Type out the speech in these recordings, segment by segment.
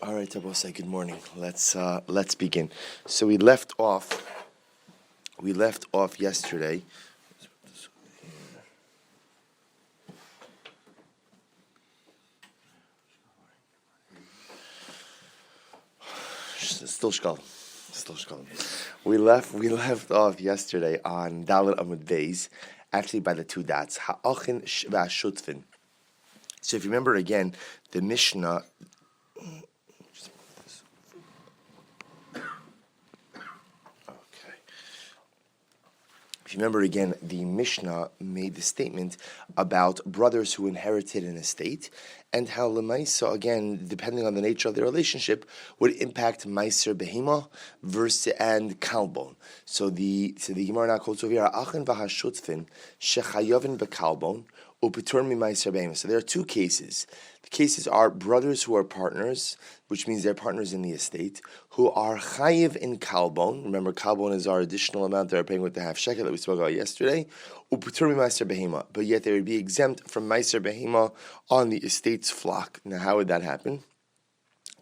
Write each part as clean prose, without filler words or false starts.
All right, Tabosai, good morning. Let's begin. So we left off yesterday. Still Shekalim. We left off yesterday on Dalet Amud Beis, actually by the two dots. Ha'achin v'ashutfin. So if you remember again, the Mishnah. If you remember again, the Mishnah made the statement about brothers who inherited an estate and how Lemaisa, again, depending on the nature of their relationship, would impact Meiser Behema versus and Kalbon. So the Gemara now quotes over here, Achin v'hashutfin shechayovin bekalbon upitur mimeiser behema. So there are two cases. The cases are brothers who are partners, which means they're partners in the estate, who are chayiv in kalbon. Remember, kalbon is our additional amount they're paying with the half shekel that we spoke about yesterday. Upitur mimeiser behema, but yet they would be exempt from meiser behema on the estate's flock. Now, how would that happen?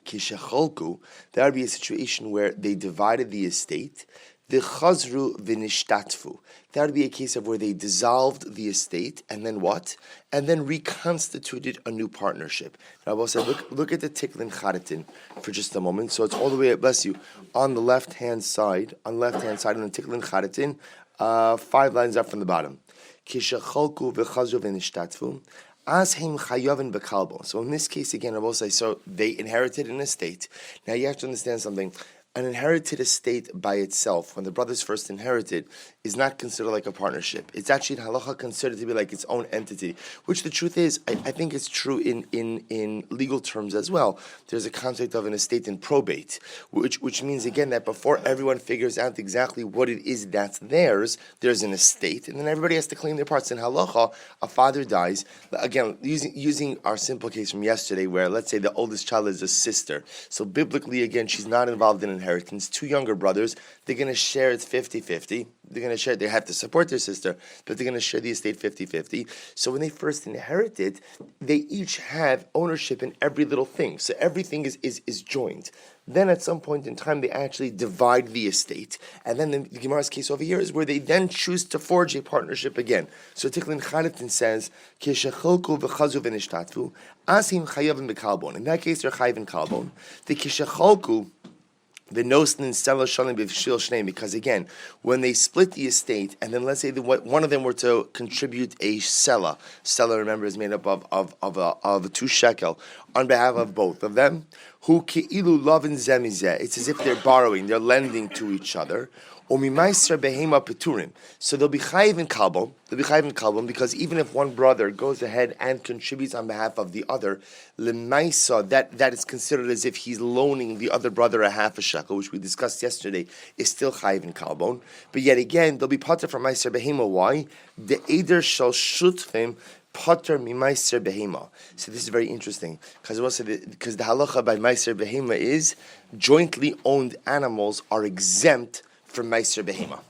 Kishacholku, that would be a situation where they divided the estate. The chazru v'nishtatfu. That would be a case of where they dissolved the estate and then what? And then reconstituted a new partnership. Now, Rabbi said, look at the tiklin charatin for just a moment. So it's all the way, bless you, on the left-hand side, on the tiklin charatin, 5 lines up from the bottom. Kishacholku v'chazru v'nishtatfu. Ashim chayovin bekalbo. So in this case, again, Rabbi said, so they inherited an estate. Now you have to understand something. An inherited estate by itself, when the brothers first inherited, is not considered like a partnership. It's actually in halacha considered to be like its own entity, which the truth is, I think it's true in legal terms as well. There's a concept of an estate in probate, which means, again, that before everyone figures out exactly what it is that's theirs, there's an estate, and then everybody has to claim their parts. In halacha, a father dies. Again, using our simple case from yesterday, where let's say the oldest child is a sister. So biblically, again, she's not involved in inheritance. Two younger brothers, they're going to share it 50-50. They're going to share, they have to support their sister, but they're going to share the estate 50-50. So when they first inherited, they each have ownership in every little thing. So everything is joined. Then at some point in time, they actually divide the estate. And then the Gemara's case over here is where they then choose to forge a partnership again. So Tiklin Charatin says, Kishacholku v'chazu v'nishtatfu, asim chayavim b'kalbon. In that case, they're chayav in kalbon. The Kishacholku, the nosen and stella shalim b'vshil shnei, because again, when they split the estate, and then let's say one of them were to contribute a sella. Sella, remember, is made up of 2 shekel on behalf of both of them. Who ki'ilu lavin zemizeh. It's as if they're borrowing, they're lending to each other. Umimaiser behema peturim. So they'll be chayiv in kalbon. They'll be chayiv in kalbon because even if one brother goes ahead and contributes on behalf of the other, lemaisa, that is considered as if he's loaning the other brother a half a shekel, which we discussed yesterday, is still chayiv in kalbon. But yet again, they'll be pater from maiser behema. Why? The eder shall shutfim pater mimaiser behema. So this is very interesting because the halacha by maiser behema is jointly owned animals are exempt from Meiser Behema.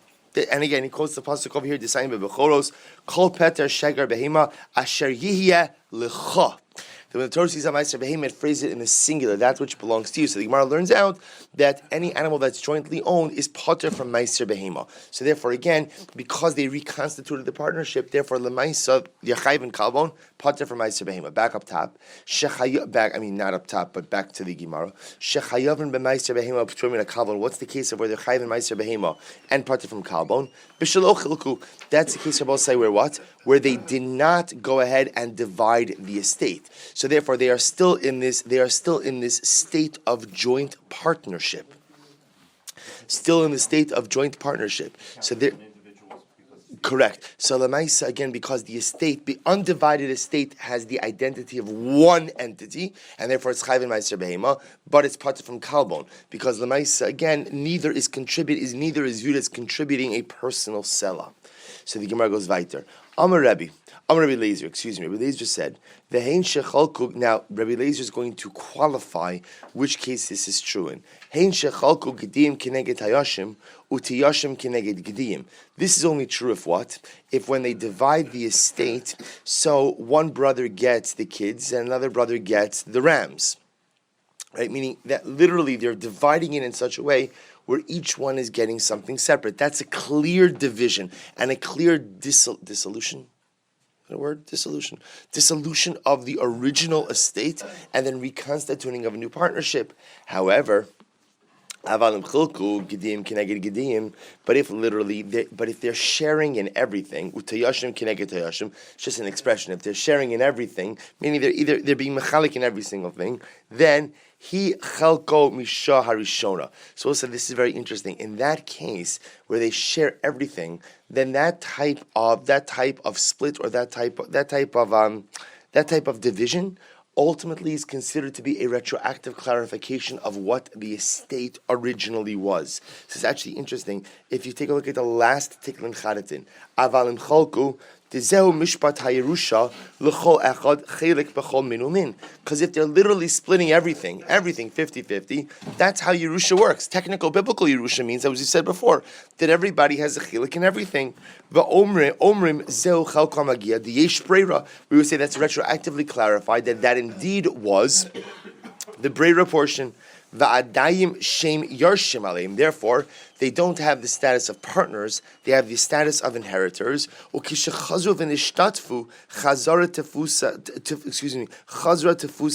And again, he quotes the pasuk over here, Design Bebechoros, Kol Peter Shegar Behema, Asher Yihye Lecha. When the Torah sees a Meiser Behema, it phrases it in the singular, that which belongs to you. So the Gemara learns out that any animal that's jointly owned is potter from Meiser Behema. So therefore, again, because they reconstituted the partnership, therefore, Lemaisa, Yachayv and Kalbon, potter from Meiser Behema. Back up top. Not up top, but back to the Gemara. Shechayavin b'Meiser Behema, P'turim and Kalbon. What's the case of where they're Chayv and Meiser Behema and potter from Kalbon? B'Shelo Chilku. That's the case of both say where what? Where they did not go ahead and divide the estate. So therefore, they are still in this state of joint partnership. Still in the state of joint partnership. So they're correct. So Lamaisa, again, because the undivided estate has the identity of one entity, and therefore it's Chayv and Meiser Behema, but it's parted from Kalbon. Because Lamaisa, again, neither is viewed as contributing a personal sela. So the Gemara goes weiter. Amar Rabbi Lezer, Rabbi Lezer said, Ve'hein shechalku. Now, Rabbi Lezer is going to qualify which case this is true in. Hein shechalku gediyim keneged hayashim, utiyashim keneged gediyim. This is only true if what? If when they divide the estate, so one brother gets the kids and another brother gets the rams. right? Meaning that literally they're dividing it in such a way where each one is getting something separate. That's a clear division and a clear dissolution. The word dissolution of the original estate and then reconstituting of a new partnership. However, but if literally, if they're sharing in everything, it's just an expression. If they're sharing in everything, meaning they're being mechalik in every single thing, then he chalko misha harishona. So also this is very interesting. In that case, where they share everything, then that type of split or that type of division ultimately is considered to be a retroactive clarification of what the estate originally was. This is actually interesting. If you take a look at the last tiklin charatin, avalim chalku, Tizeu mishpat hayerusha l'chol echad chelik b'chol minumin. Because if they're literally splitting everything 50-50, that's how Yerusha works. Technical biblical Yerusha means, as we said before, that everybody has a chelik in everything. Omrim zeu chalko magia the yesh breira. We would say that's retroactively clarified that indeed was the breira portion. Va'adayim shem yarshim aleim. Therefore, they don't have the status of partners; they have the status of inheritors. Ukishechazu v'nishtatfu chazara tefusa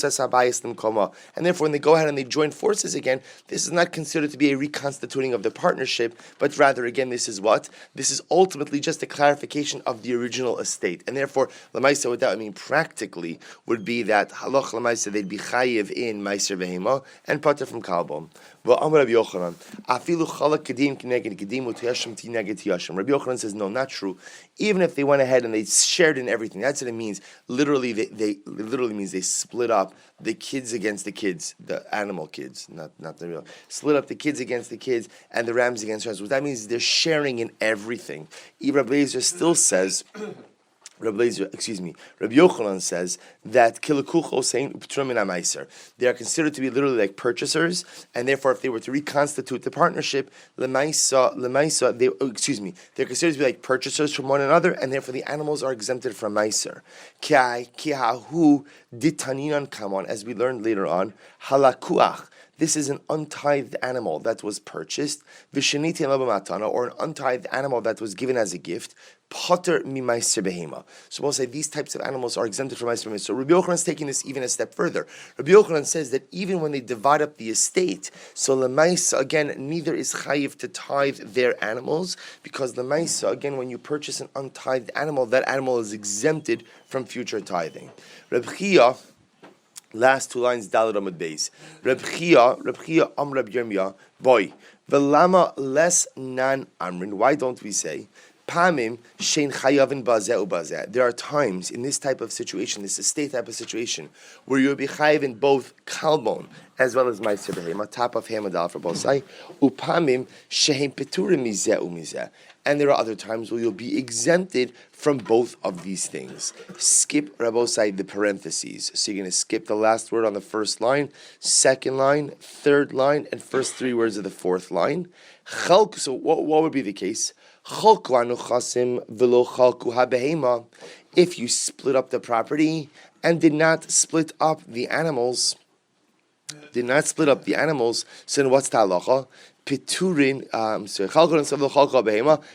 sabayis l'mkoma. And therefore, when they go ahead and they join forces again, this is not considered to be a reconstituting of the partnership, but rather, again, this is what? This is ultimately just a clarification of the original estate. And therefore, l'maisa, what that would mean practically would be that halach l'maisa they'd be chayiv in meiser behema and pater from kalbom. Rabbi Yochanan says, no, not true. Even if they went ahead and they shared in everything, that's what it means. Literally, they literally means they split up the kids against the kids, the animal kids, not the real. Split up the kids against the kids and the rams against the rams. What that means is they're sharing in everything. Rabbi Eliezer still says, Rabbi Yochanan says that they are considered to be literally like purchasers, and therefore, if they were to reconstitute the partnership, they're considered to be like purchasers from one another, and therefore the animals are exempted from meiser. As we learned later on, halakuach. This is an untithed animal that was purchased, or an untithed animal that was given as a gift. Potter mi meiser behema. So we'll say these types of animals are exempted from meiser behema. So Rabbi Yochanan is taking this even a step further. Rabbi Yochanan says that even when they divide up the estate, so lemaisa again neither is chayiv to tithe their animals, because lemaisa again when you purchase an untithed animal, that animal is exempted from future tithing. Reb Chia, last two lines, Daled Amud Beis. Reb Chia, Reb Yirmiyah, boy, velama les nan amrin. Why don't we say? Pamim shein chayavin bazeh ubazeh. There are times in this type of situation, this estate type of situation, where you'll be chayav in both kalbon as well as meiser behema, top of hamadal for both sides. Upamim shein peturim mizeh umizeh. And there are other times where you'll be exempted from both of these things. Skip, Rabbosai, the parentheses. So you're going to skip the last word on the first line, second line, third line, and first three words of the fourth line. Chalk, so what would be the case? If you split up the property and did not split up the animals, so then what's the halacha? Piturin,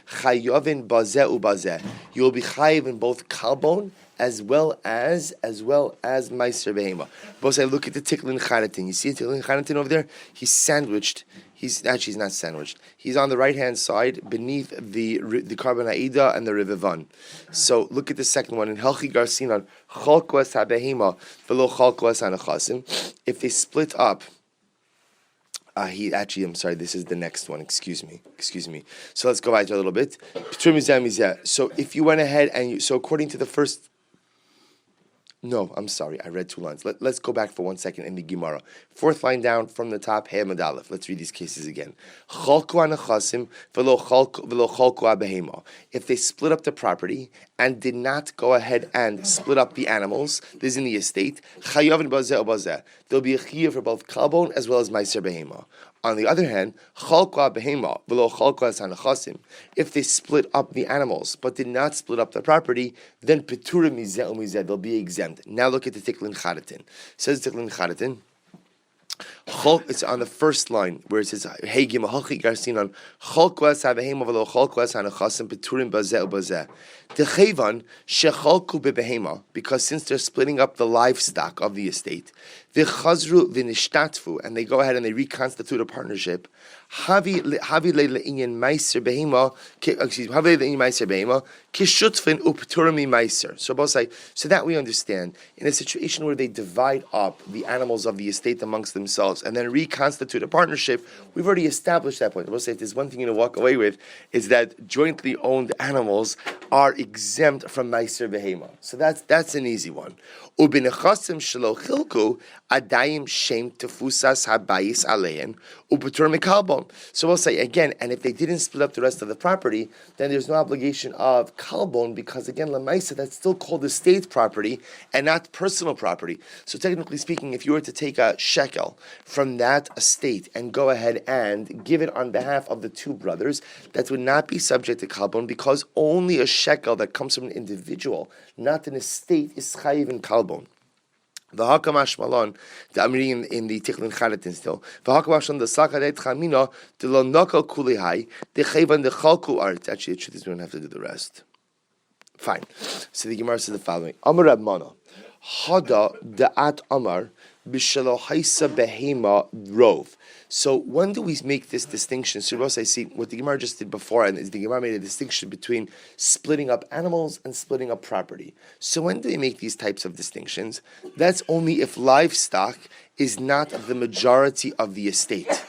chayovin bazeh ubazeh. You will be chayiv in both kalbon as well as meiser behema. Both I look at the tiklin charatin. You see tiklin charatin over there? He's sandwiched. He's not sandwiched. He's on the right hand side beneath the carbon aida and the rivivan. So look at the second one in Helchi Garcinon. Chalkwas habehema velo chalkwas hanachasim. If they split up. I'm sorry, this is the next one. Excuse me. So let's go back a little bit. So if you went ahead and so according to the first, no, I'm sorry, I read two lines. Let's go back for 1 second in the Gemara. Fourth line down from the top, Hey Madalef. Let's read these cases again. If they split up the property and did not go ahead and split up the animals, this is in the estate, there'll be a chiyuv for both kalbon as well as meiser behema. On the other hand, if they split up the animals but did not split up the property, then peturim mizeh umizeh, they'll be exempt. Now look at the tiklin charatin. Says tiklin charatin, It's on the first line where it says Hey Gimel Hachi Garsinan Cholkwas Havehema V'lo Cholkwas Hanachasim Peturim Bazeh Bazeh. Techevan Shecholku Bebehema, because since they're splitting up the livestock of the estate, V'chazru V'nishtatfu, and they go ahead and they reconstitute a partnership. Havi le'inyan meiser behema. Havi le'inyan meiser behema kishutfin upturami meiser. So both say, so that we understand, in a situation where they divide up the animals of the estate amongst themselves and then reconstitute a partnership, we've already established that point. Both say, if there's one thing you to walk away with, is that jointly owned animals are exempt from meiser behema. So that's an easy one. Ubinechasim shelo chilku adayim shem tefusas habayis alein ubetur mikalbon. So we'll say again, and if they didn't split up the rest of the property, then there's no obligation of kalbon, because again, lamaisa, that's still called estate property and not personal property. So technically speaking, if you were to take a shekel from that estate and go ahead and give it on behalf of the two brothers, that would not be subject to kalbon, because only a shekel that comes from an individual, not an estate, is chayiv in kalbon. The Hakamash Malon, I'm reading in the Tichlin Charatin still. The Hakamash on the Sakadet Chamina, the Lonokal Kulihai, the Chavan the Chalku art. Actually, the truth is we don't have to do the rest. Fine. So the Gemara says the following: Amar Rab Mana, Hada Da'at Amar B'Shelo Haisa Behema Rov. So when do we make this distinction? So I see what the Gemara just did before, and is the Gemara made a distinction between splitting up animals and splitting up property. So when do we make these types of distinctions? That's only if livestock is not the majority of the estate.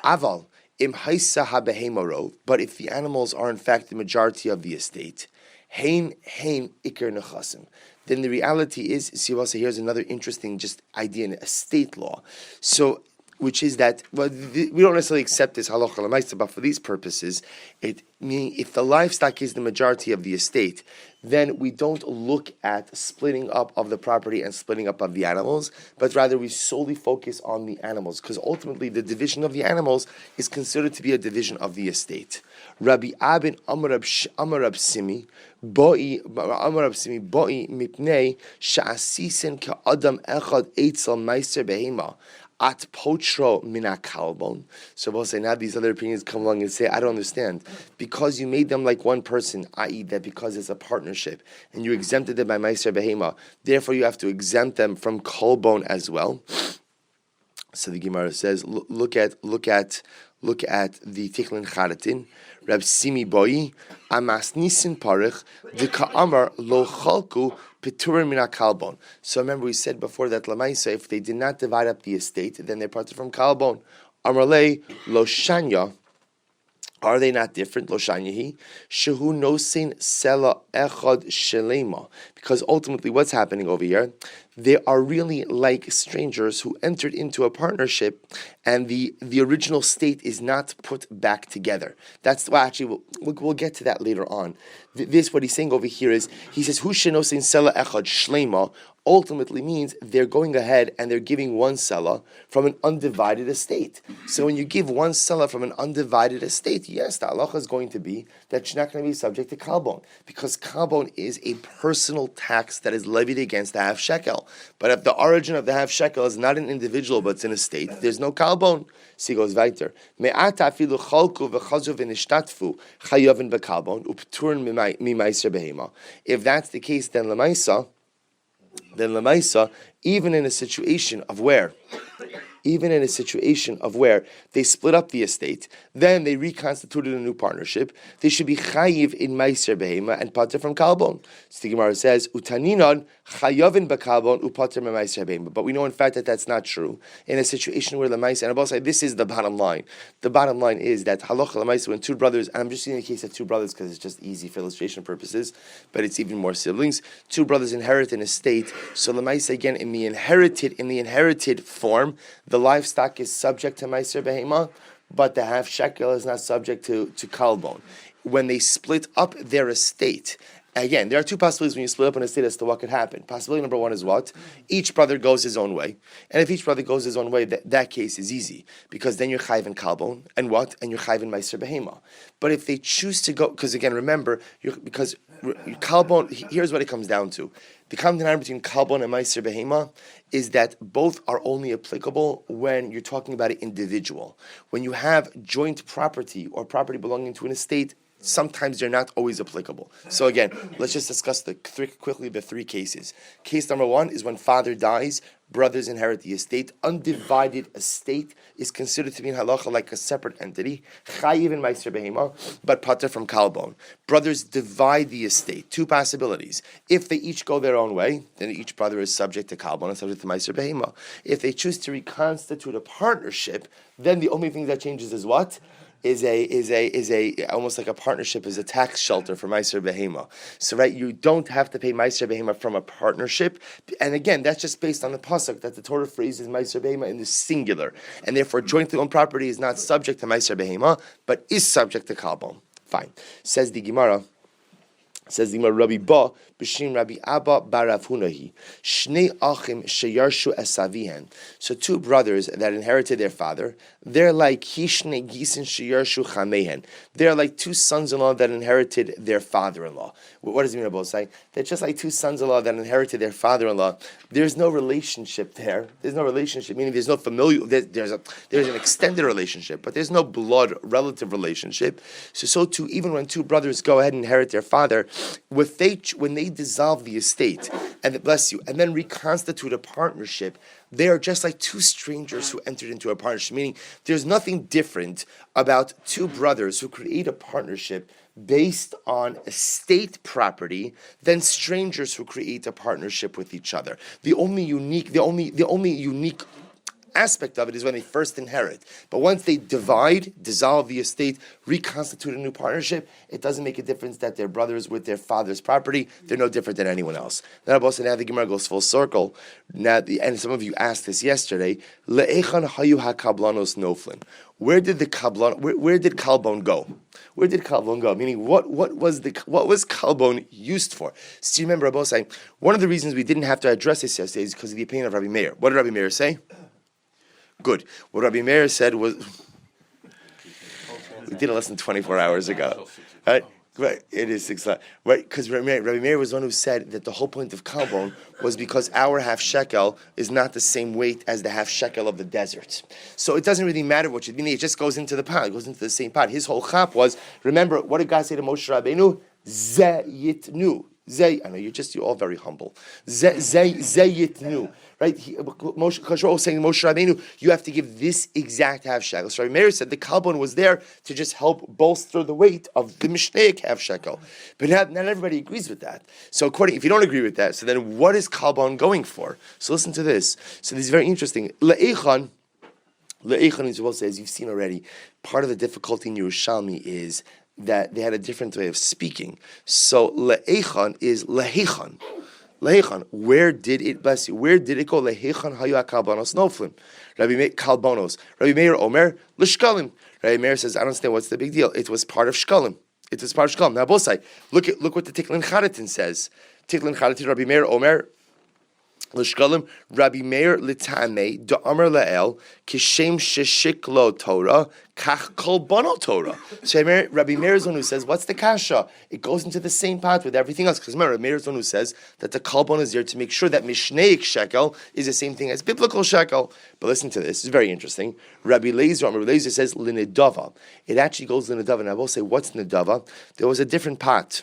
Aval im haisa habehema rov. But if the animals are in fact the majority of the estate, hein ikar nechasim. Then the reality is, see, also here's another interesting just idea in estate law. So, which is that, well, we don't necessarily accept this halacha l'maisa, but for these purposes, it meaning if the livestock is the majority of the estate, then we don't look at splitting up of the property and splitting up of the animals, but rather we solely focus on the animals, because ultimately the division of the animals is considered to be a division of the estate. Rabbi Abin Amarab Simi Boi Mipnei Sha'asisen Ka'adam Echad Eitzel Meiser Behema At Potro Mina Kalbon. So we'll say now these other opinions come along and say, I don't understand. Because you made them like one person, i.e. that because it's a partnership, and you exempted them by Meiser Behema, therefore you have to exempt them from Kalbon as well. So the Gemara says, look at the Tichlin Charatin, Rab Simi Boi, Amas Nisan Parich, the Ka'amar Lo Chalku Peturim Mina Kalbon. So remember we said before that Lamaisa, if they did not divide up the estate, then they're parted from Kalbon. Amarle Lo Shanya. Are they not different? Lo Shanyahi. Shehu Nosin Sela Echad Shelema. Because ultimately what's happening over here, they are really like strangers who entered into a partnership and the original state is not put back together. That's why actually we'll get to that later on. This, what he's saying over here is, he says, Hu Shenosin Sela Echad Shlema, ultimately means they're going ahead and they're giving one selah from an undivided estate. So when you give one selah from an undivided estate, yes, the halacha is going to be that you're not going to be subject to kalbon, because kalbon is a personal tax that is levied against the half shekel. But if the origin of the half shekel is not an individual but it's an estate, there's no kalbon. So he goes weiter. Me'ata afilu chalku v'chazu v'nishtatfu chayovin b'kalbon upturn mimaiser behema. If that's the case, then lemaisa, even in a situation of where they split up the estate, then they reconstituted a new partnership, they should be chayiv in meiser behema and pater from kalbon. So the Gemara says, utaninon chayovin b'kalbon upater meiser behema. But we know in fact that that's not true. In a situation where the meiser, and I'll say this is the bottom line. The bottom line is that halacha l'meiser, when two brothers, and I'm just using the case of two brothers because it's just easy for illustration purposes, but it's even more siblings. Two brothers inherit an estate, so l'meiser again in the inherited form, the livestock is subject to meiser behema, but the half shekel is not subject to kalbon. When they split up their estate Again, there are two possibilities when you split up an estate as to what could happen. Possibility number one is what? Each brother goes his own way. And if each brother goes his own way, that case is easy. Because then you're chayv in kalbon. And what? And you're chayv in meiser behema. But if they choose to go, because again, remember, because kalbon, here's what it comes down to. The common denominator between kalbon and meiser behema is that both are only applicable when you're talking about an individual. When you have joint property or property belonging to an estate, sometimes they're not always applicable. So again, let's just discuss quickly the three cases. Case number one is when father dies, brothers inherit the estate. Undivided estate is considered to be in halacha like a separate entity. Chayiv in meiser behema, but pater from kalbon. Brothers divide the estate. Two possibilities. If they each go their own way, then each brother is subject to kalbon and subject to meiser behema. If they choose to reconstitute a partnership, then the only thing that changes is what? Is a almost like a partnership, is a tax shelter for Meiser Behema. So right, you don't have to pay Meiser Behema from a partnership, and again, that's just based on the pasuk that the Torah phrases Meiser Behema in the singular, and therefore jointly owned property is not subject to Meiser Behema, but is subject to Kalbon. Fine, says the Gemara. Rabbi Ba b'shem Rabbi Abba bar Rav Hunahi shnei achim sheyarshu esavihen. So two brothers that inherited their father, they're like hishnei gisin sheyarshu chamehen. They're like two sons-in-law that inherited their father-in-law. What does it mean about saying? They're just like two sons-in-law that inherited their father-in-law. There's no relationship there. There's no relationship, meaning there's no familial. There's an extended relationship, but there's no blood relative relationship. So too, even when two brothers go ahead and inherit their father, when they dissolve the estate and then reconstitute a partnership, they are just like two strangers who entered into a partnership. Meaning, there's nothing different about two brothers who create a partnership based on estate property than strangers who create a partnership with each other. The only unique aspect of it is when they first inherit. But once they dissolve the estate, reconstitute a new partnership, it doesn't make a difference that they're brothers with their father's property. They're no different than anyone else. Now the Gemara goes full circle. And some of you asked this yesterday. Le'echan hayu hakablanos noflin. Where did kalbon go? Where did kalbon go? Meaning, what was kalbon used for? So you remember Rabbi saying one of the reasons we didn't have to address this yesterday is because of the opinion of Rabbi Meir. What did Rabbi Meir say? Good. What Rabbi Meir said was, we did a lesson 24 hours ago. Right? It is 6 o'clock. Right? Because Rabbi Meir was one who said that the whole point of kalbon was because our half shekel is not the same weight as the half shekel of the desert. So it doesn't really matter what you mean. It just goes into the pot. It goes into the same pot. His whole chap was, remember, what did God say to Moshe Rabbeinu? Ze yitnu. I know you're all very humble. Ze yitnu. Right? Moshe was saying to Moshe Rabbeinu, you have to give this exact half shekel. So Rabbi Meir said the kalbon was there to just help bolster the weight of the mishnaic half shekel. But not everybody agrees with that. So if you don't agree with that, so then what is kalbon going for? So listen to this. So this is very interesting. Le'echan is supposed to say, as you've seen already, part of the difficulty in Yerushalmi is that they had a different way of speaking. So le'echan is lehechan. Lehechan, where did it go? Lehechan hayu kalbanos noflim. Rabbi Meir kalbanos. Rabbi Meir Omer l'shkalim. Rabbi Meir says, I don't understand what's the big deal. It was part of shkalim. Now both sides. Look what the Tiklin Charitin says. Tiklin Charitin, Rabbi Meir Omer l'shkalim. Rabbi Meir l'tamei da'amar la'el kishem sheshiklo Torah kach kolbano Torah. So Rabbi Meir is one who says, what's the kasha? It goes into the same pot with everything else. Because remember, Rabbi Meir is one who says that the kolbon is there to make sure that mishnaic shekel is the same thing as biblical shekel. But listen to this. It's very interesting. Rabbi Lezer says linedava. It actually goes linedava. And I will say, what's nedava? There was a different pot.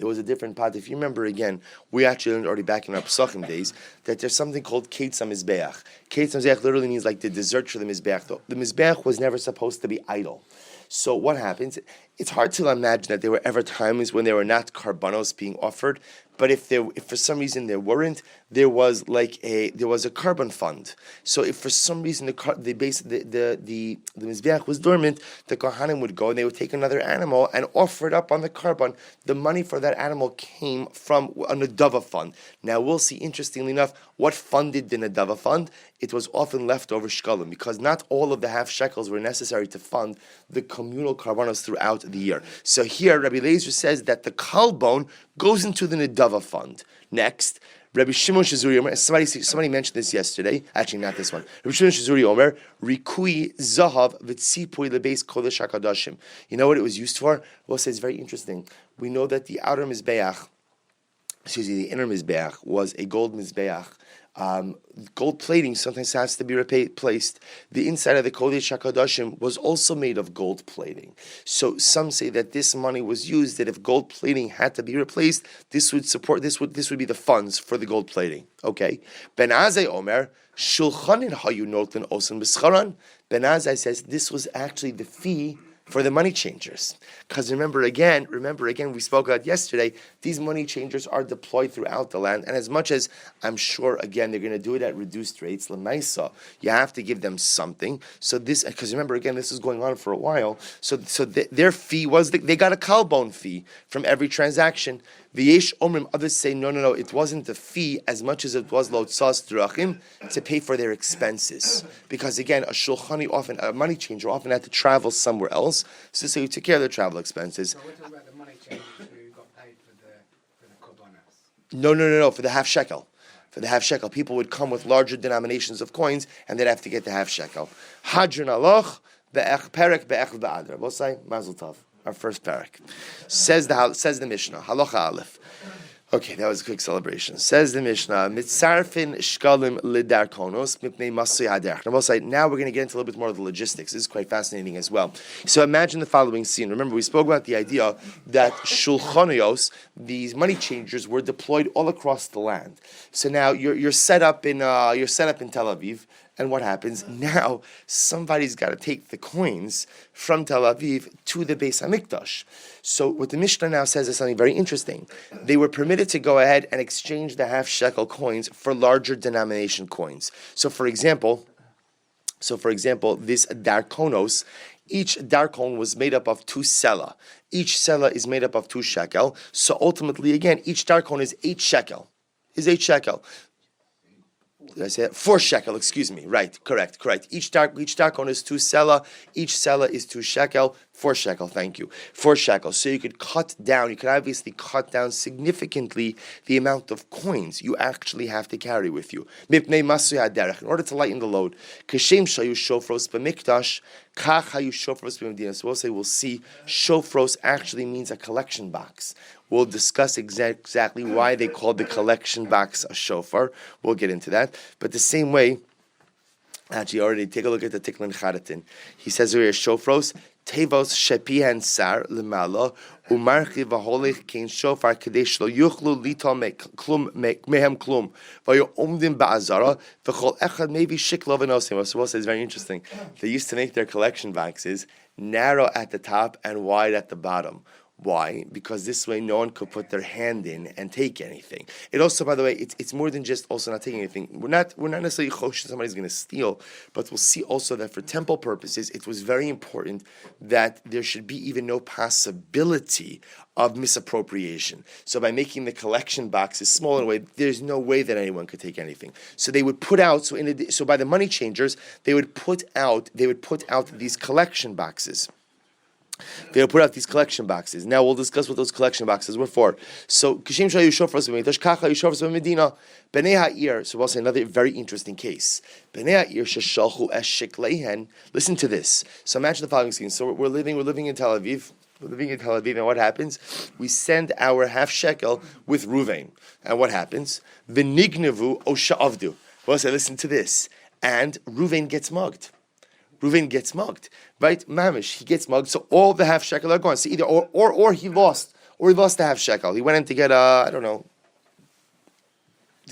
If you remember again, we actually learned already back in our Pesachim days that there's something called Ketz HaMizbeach. Ketz HaMizbeach literally means like the dessert for the Mizbeach. Though the Mizbeach was never supposed to be idle. So what happens? It's hard to imagine that there were ever times when there were not karbanos being offered. But if for some reason there weren't, there was a carbon fund. So if for some reason the mizbeach was dormant, the kohanim would go and they would take another animal and offer it up on the carbon. The money for that animal came from a nedava fund. Now we'll see, interestingly enough, what funded the nedava fund. It was often leftover shkalim because not all of the half shekels were necessary to fund the communal karbanos throughout the year. So here, Rabbi Eliezer says that the kalbon goes into the nedava fund. Next, Rabbi Shimon Shazuri Omer, somebody mentioned this yesterday, actually not this one. Rabbi Shimon Shazuri Omer, Rikui Zahav V'tzipui Lebeis Kodesh HaKadoshim. You know what it was used for? Well, it's very interesting. We know that the outer Mizbeach, the inner Mizbeach was a gold Mizbeach. Gold plating sometimes has to be replaced. The inside of the Kodesh HaKadoshim was also made of gold plating. So some say that this money was used, that if gold plating had to be replaced, this would be the funds for the gold plating. Okay. Ben Azai Omer, Shulchanin Hayu Noten Osan B'scharan. Ben Azai says this was actually the fee for the money changers. Because remember again, we spoke about yesterday, these money changers are deployed throughout the land, and as much as I'm sure, again, they're going to do it at reduced rates, Lamaisa, you have to give them something. So this, because remember again, this is going on for a while, so their fee was, they got a kalbon fee from every transaction. V'yesh omrim, others say, no, it wasn't the fee as much as it was lotzas drachim to pay for their expenses. Because again, a money changer often had to travel somewhere else, so you took care of their travel expenses. So we're talking about the money changers who got paid for the korbanos. No, for the half shekel. For the half shekel, people would come with larger denominations of coins, and they'd have to get the half shekel. Hadron aloch be'ech perek be'ech ba'adra. We'll say mazel tov. Our first parak. Says the Mishnah, Halacha Aleph. Okay, that was a quick celebration. Says the Mishnah, Mitzarfin Shekalim Lidarkonos Mipnei Masui Haderch. Now we're going to get into a little bit more of the logistics. This is quite fascinating as well. So imagine the following scene. Remember, we spoke about the idea that Shulchanios, these money changers, were deployed all across the land. So now you're set up in Tel Aviv. And what happens? Now, somebody's got to take the coins from Tel Aviv to the Beis HaMikdash. So what the Mishnah now says is something very interesting. They were permitted to go ahead and exchange the half shekel coins for larger denomination coins. So for example, this darkonos, each darkon was made up of 2 sela. Each sela is made up of 2 shekel. So ultimately, again, each darkon is 8 shekel. Did I say that? 4 shekel, excuse me. Right, correct. Each darkon is 2 sela. Each sela is 2 shekel. 4 shekel, thank you. 4 shekel. So you could obviously cut down significantly the amount of coins you actually have to carry with you. In order to lighten the load. So we'll see shofros actually means a collection box. We'll discuss exactly why they called the collection box a shofar. We'll get into that. But the same way, actually already take a look at the Tiklin Charatin. He says here, shofros, tevos shepihan sar lemala, umarchi v'holich kein shofar kadesh lo yuchlu lito mehem klum, v'yo omdim ba'azara, v'chol echad maybe shiklo v'nosim. So it's very interesting. They used to make their collection boxes narrow at the top and wide at the bottom. Why? Because this way no one could put their hand in and take anything. It also, by the way, it's more than just also not taking anything. We're not necessarily chosh somebody's going to steal, but we'll see also that for temple purposes, it was very important that there should be even no possibility of misappropriation. So by making the collection boxes small in a way, there's no way that anyone could take anything. So they would put out. So by the money changers, they would put out these collection boxes. They'll put out these collection boxes. Now we'll discuss what those collection boxes were for. So Kishim Shayu Shofros B'Mikdash Kacha Yishofros B'Medina Bnei Ha'ir. So we'll say another very interesting case. Bnei Ha'ir Sheshalchu Es Shiklehen. Listen to this. So imagine the following scene. So we're living in Tel Aviv. And what happens? We send our half shekel with Ruvain. And what happens? V'nignevu Osha Avdu. We'll say, listen to this. And Ruvain gets mugged. Right? Mamish, he gets mugged, so all the half shekel are gone. So either or he lost the half shekel. He went in to get to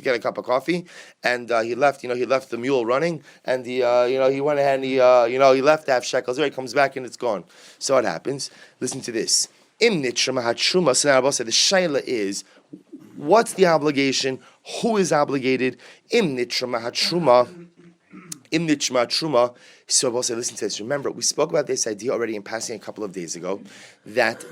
get a cup of coffee, and he left the mule running, and he went ahead and he left the half shekel. So he comes back and it's gone. So what happens? Listen to this. Im nitrama hatruma. So now Abba said the shaila is, what's the obligation? Who is obligated? Im nitrama hatruma. Im nitrama truma. So I'll say, listen to this. Remember, we spoke about this idea already in passing a couple of days ago, that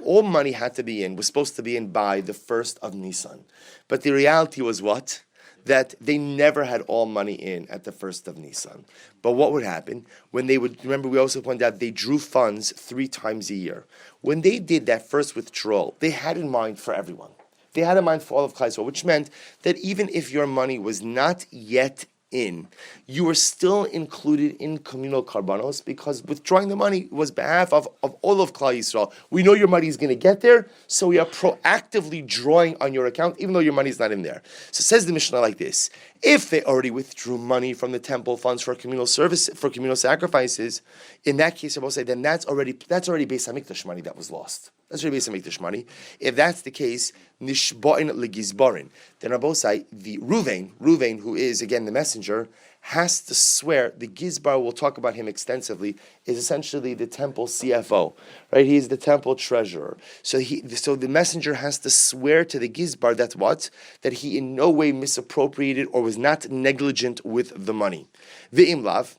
all money was supposed to be in by the 1st of Nisan. But the reality was what? that they never had all money in at the first of Nisan. But what would happen when they would, remember we also pointed out they drew funds 3 times a year. When they did that first withdrawal, they had in mind for everyone. They had in mind for all of Klal Yisrael, which meant that even if your money was not yet in, you were still included in communal karbanos, because withdrawing the money was behalf of all of Klal Yisrael. We know your money is going to get there, so we are proactively drawing on your account, even though your money is not in there. So says the Mishnah like this: if they already withdrew money from the temple funds for communal service, for communal sacrifices, in that case, I will say, then that's already Beis Hamikdash money that was lost. That's already Beis Hamikdash money. If that's the case, nishba'in legizbarin, then Rabosai, the Ruvain, who is again the messenger, has to swear. The Gizbar, we'll talk about him extensively, is essentially the temple CFO, right? He is the temple treasurer. So the messenger has to swear to the Gizbar that he in no way misappropriated or was not negligent with the money. Ve'im lav.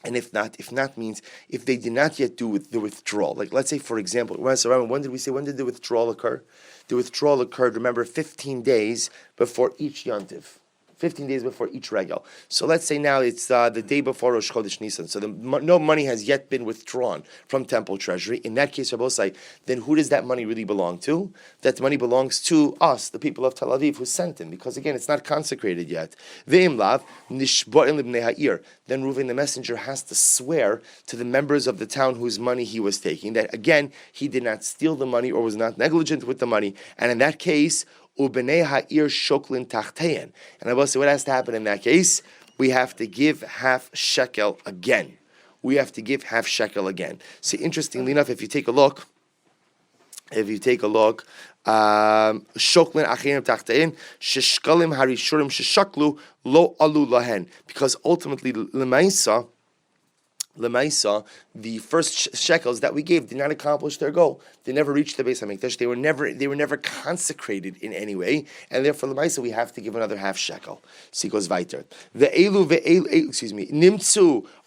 And if not means if they did not yet do the withdrawal. Like let's say, for example, when did the withdrawal occur? The withdrawal occurred, remember, 15 days before each yontiv. 15 days before each regal. So let's say now it's the day before Rosh Chodesh Nisan. So no money has yet been withdrawn from temple treasury. In that case, Rabbosai, then who does that money really belong to? That money belongs to us, the people of Tel Aviv, who sent him, because again, it's not consecrated yet. Ve'im lav nishba'in libnei ha'ir. Then Reuven the messenger has to swear to the members of the town whose money he was taking that again he did not steal the money or was not negligent with the money. And in that case, Ubenei ha'ir shoklin tachtein. And I will say what has to happen in that case? We have to give half shekel again. See, interestingly enough, if you take a look, shoklin achirim tachtein, sheshkalim harishurim sheshaklu lo alu lahen. Because ultimately, Lemaisa, the first shekels that we gave did not accomplish their goal. They never reached the Beis Hamikdash. They were never consecrated in any way, and therefore Lemaisa we have to give another half shekel. So he goes weiter. Nimtzu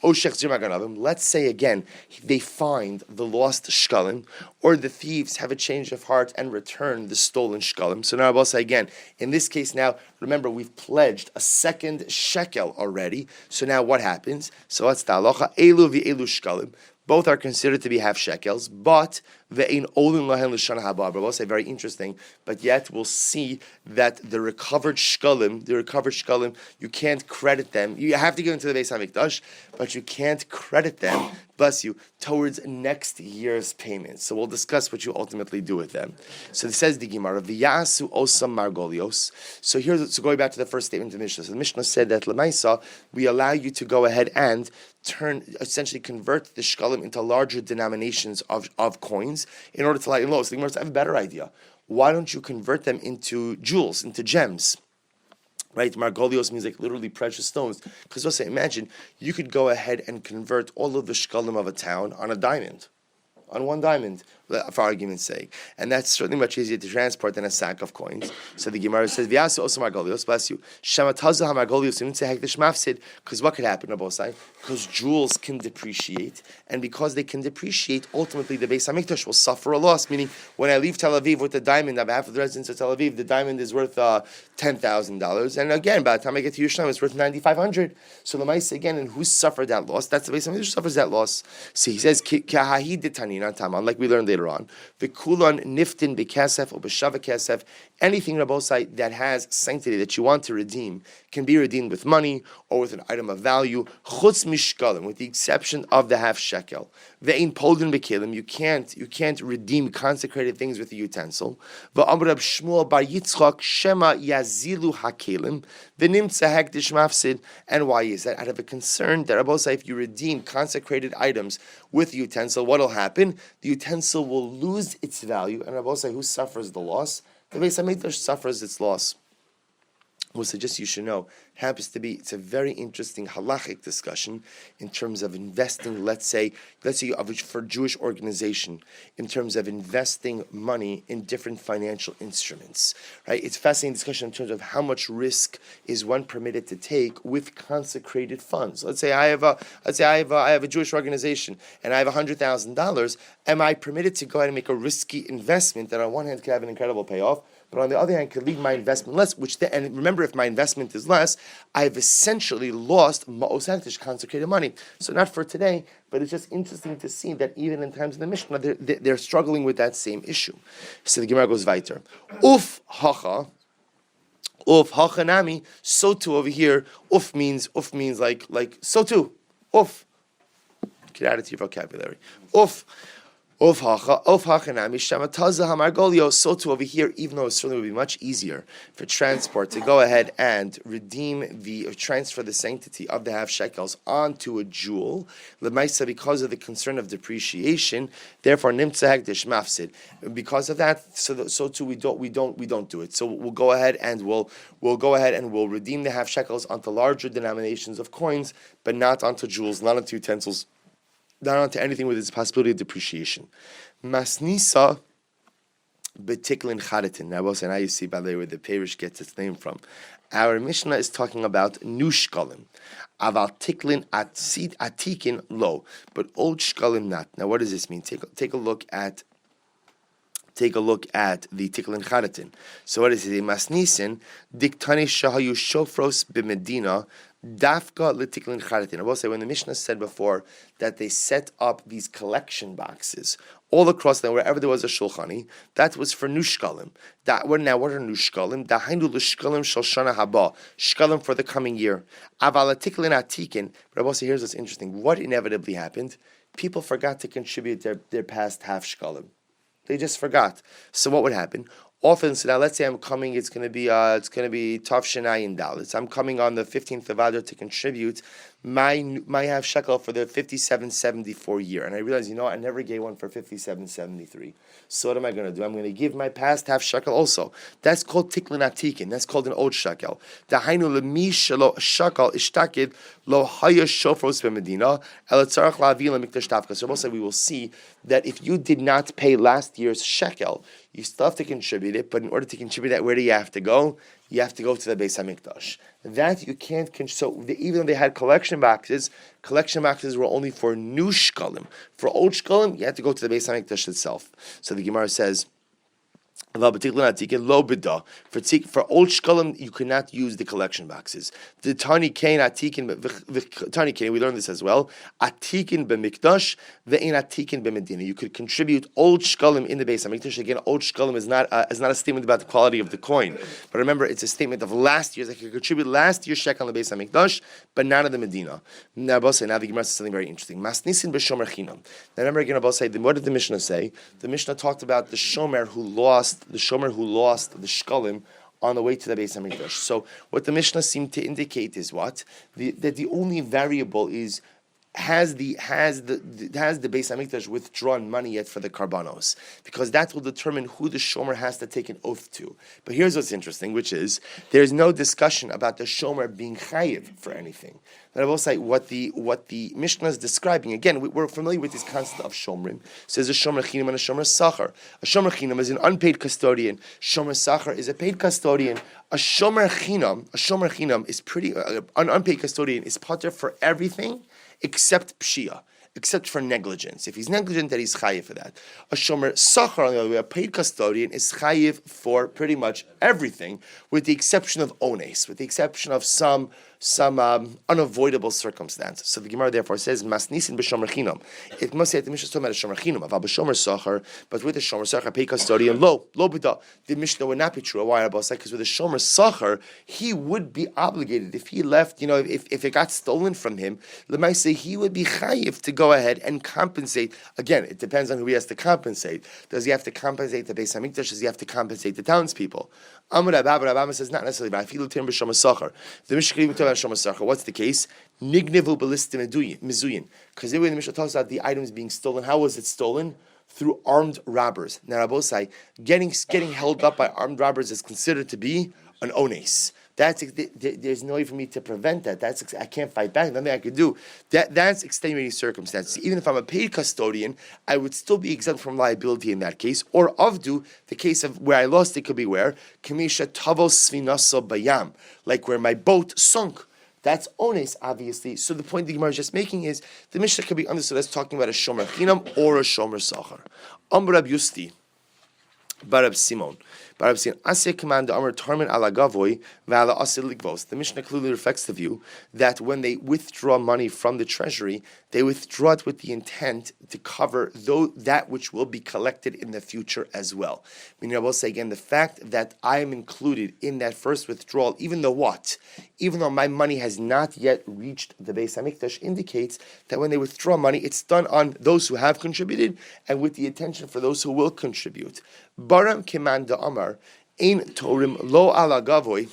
oshech zimaganadim. Let's say again they find the lost shkalim, or the thieves have a change of heart and return the stolen shkalim. So now I'll say again. In this case, now remember we've pledged a second shekel already. So now what happens? So let's ta'alocha elu v'elu shkalim. Both are considered to be half shekels, but ve'ein olin lahen l'shana haba. But we'll say very interesting. But yet we'll see that the recovered shkalim, you can't credit them. You have to give them to the Beis Hamikdash, but you can't credit them, bless you, towards next year's payments. So we'll discuss what you ultimately do with them. So this says the Gemara, v'yasu osam margolios. So going back to the first statement of the Mishnah. So the Mishnah said that Lemaisa, we allow you to go ahead and essentially convert the shkalim into larger denominations of coins in order to lighten low. So the Gemara says, I have a better idea. Why don't you convert them into jewels, into gems? Right, margolios means like literally precious stones. Because also imagine you could go ahead and convert all of the shkalim of a town on one diamond, for argument's sake. And that's certainly much easier to transport than a sack of coins. So the Gemara says, V'yasu also margolios, bless you. Shamatazu ha-margolios, because what could happen, Abosai? Because jewels can depreciate, and because they can depreciate, ultimately the Beis Hamikdash will suffer a loss, meaning when I leave Tel Aviv with a diamond, on behalf of the residents of Tel Aviv, the diamond is worth $10,000, and again, by the time I get to Yerushalayim, it's worth $9,500. So the Maisa again, and who suffered that loss? That's the Beis Hamikdash suffers that loss. So he says, Kahahi detanina taman, like we learned later on. V'kulon niftin b'kesef or b'shava kesef. Anything, Rabbosai, that has sanctity that you want to redeem can be redeemed with money or with an item of value. Chutz mishkalim, with the exception of the half shekel. Ve'in polden b'kelim. You can't redeem consecrated things with a utensil. V'amr Rab Shmuel bar Yitzchak shema yazilu hakelim v'nimtza hektish mafsid. And why is that? Out of a concern that Rabbosai, if you redeem consecrated items with a utensil, what will happen? The utensil will lose its value, and Rabbosai, who suffers the loss? The Beis Hamikdash suffers its loss. We'll suggest you should know, happens to be, it's a very interesting halachic discussion in terms of investing, let's say for a Jewish organization, in terms of investing money in different financial instruments, right? It's a fascinating discussion in terms of how much risk is one permitted to take with consecrated funds. Let's say I have a Jewish organization and I have $100,000. Am I permitted to go ahead and make a risky investment that on one hand could have an incredible payoff, but on the other hand, I could leave my investment less, and remember, if my investment is less, I've essentially lost ma'os hekdesh, consecrated money. So not for today, but it's just interesting to see that even in times of the Mishnah, they're struggling with that same issue. So the Gemara goes weiter. Uf hacha nami, so too over here. Uf means like so too. Uf. Get out of your vocabulary. Uf hachanami shamataza hamargolio. So too over here, even though it certainly would be much easier for transport to go ahead and transfer the sanctity of the half shekels onto a jewel, lemaisa, because of the concern of depreciation. Therefore, nimtza hekdesh mafsid. Because of that, so too we don't do it. So we'll go ahead and we'll redeem the half shekels onto larger denominations of coins, but not onto jewels, not onto utensils, not onto anything with its possibility of depreciation. Masnisa betiklin charitin. Now, now you see, by the way, where the parish gets its name from. Our Mishnah is talking about new shkalim. Aval tiklin atikin lo, but old shkalim not. Now, what does this mean? Take a look at the tiklin charitin. So what is it? Masnisin diktani shahayu shofros b'medina. Dafka litiklin charitin. I will say, when the Mishnah said before that they set up these collection boxes all across the wherever there was a shulchani, that was for nushkalim. What are nushkalim? Dahainu l'shkalim shel shana haba, shkalim for the coming year. Aval litiklin atikin. But I will say, here's what's interesting. What inevitably happened? People forgot to contribute their past half shkalim. They just forgot. So what would happen? Often, so now let's say I'm coming. It's going to be Tav Shenai Dalit. I'm coming on the 15th of Adar to contribute my half shekel for the 5774 year, and I realize, I never gave one for 5773. So what am I going to do? I'm going to give my past half shekel also. That's called tiklin atikin. That's called an old shekel. Dahainu lemi shelo shekel ishtakid lo haya shofros b'medina elatzarach la'avi lemikdash tavka. So also we will see that if you did not pay last year's shekel, you still have to contribute it, but in order to contribute that, where do you have to go? You have to go to the Beis Hamikdash. That you can't. Even though they had collection boxes were only for new shkalim. For old shkalim, you have to go to the Beis Hamikdash itself. So the Gemara says, for old shkalim, you cannot use the collection boxes. The tani kain atikin, we learned this as well. Atikin b'mikdash, ve'in atikin b'medina. You could contribute old shkalim in the Beis Hamikdash. Again, old shkalim is not a statement about the quality of the coin, but remember, it's a statement of last year's. I could contribute last year's shekel in the Beis Hamikdash, but not in the Medina. Now the Gemara says something very interesting. Masnisin b'shomer chinam. Now remember again, what did the Mishnah say? The Mishnah talked about the shomer who lost the shkalim on the way to the Beis Hamikdash. So what the Mishnah seemed to indicate is what? That the only variable is has the Beis Hamikdash withdrawn money yet for the karbanos, because that will determine who the shomer has to take an oath to. But here's what's interesting, which is there's no discussion about the shomer being chayiv for anything. And I will say what the Mishnah is describing. Again, we're familiar with this concept of shomrim. So there's a shomer chinam and a shomer sachar. A shomer chinam is an unpaid custodian. Shomer sachar is a paid custodian. A shomer chinam is an unpaid custodian is pater for everything except pshia, except for negligence. If he's negligent, then he's chayiv for that. A shomer sachar, on the other way, a paid custodian, is chayiv for pretty much everything, with the exception of ones, with the exception of some unavoidable circumstance. So the Gemara therefore says, Masnisin b'shomer chinam. It must say that the Mishnah is talking about a shomer chinam, aval b'shomer sachar, but with the shomer sachar, paid custodian, lo b'da. The Mishnah would not be true. Why? Because with the shomer sachar, he would be obligated. If he left, if it got stolen from him, l'maaseh, he would be chayiv to go ahead and compensate. Again, it depends on who he has to compensate. Does he have to compensate the Beis Hamikdash? Does he have to compensate the townspeople? Amar Abba says not necessarily, but I feel it in b'shomer sachar. The Mishnah even talks about shomer sachar. What's the case? Nignevu b'listim mizuyin. Because the way the Mishnah talks about the items being stolen, how was it stolen? Through armed robbers. Now, Rabosai, getting held up by armed robbers is considered to be an ones. There's no way for me to prevent that. I can't fight back. Nothing I could do. That's extenuating circumstances. Even if I'm a paid custodian, I would still be exempt from liability in that case. Or avdu, the case of where I lost it could be where kamisha tavos svinaso bayam, like where my boat sunk. That's ones, obviously. So the point the Gemara is just making is the Mishnah could be understood as talking about a shomer chinam or a shomer sachar. Amr Rab Yusti, Barab Simon. But I've seen Asya command Amr Tarman ala Gavoy Vala Asil Ligvos. The Mishnah clearly reflects the view that when they withdraw money from the treasury, they withdraw it with the intent to cover that which will be collected in the future as well. Meaning, I will say again, the fact that I am included in that first withdrawal, even though my money has not yet reached the Beis Hamikdash, indicates that when they withdraw money, it's done on those who have contributed and with the intention for those who will contribute. Baram Kiman da Amar, Ein Torim Lo Ala Gavoy,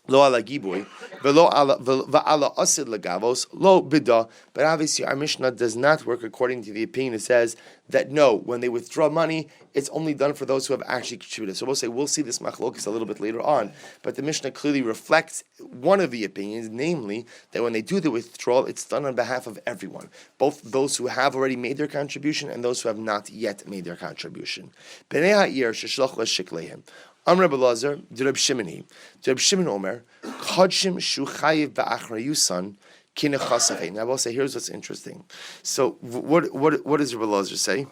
Lo ala giboy, v'lo ala asid legavos, lo bida. But obviously, our Mishnah does not work according to the opinion. It says that no, when they withdraw money, it's only done for those who have actually contributed. So we'll see this machlokes a little bit later on. But the Mishnah clearly reflects one of the opinions, namely that when they do the withdrawal, it's done on behalf of everyone, both those who have already made their contribution and those who have not yet made their contribution. Bnei ha'ir sheshlach l'shikleihem. Amr Belazar, Reb Shimon Omer, Kodshim Shu Chayiv Ba'achrayusan Kinechasafei. Now I will say, here's what's interesting. So what does Reb Belazar say?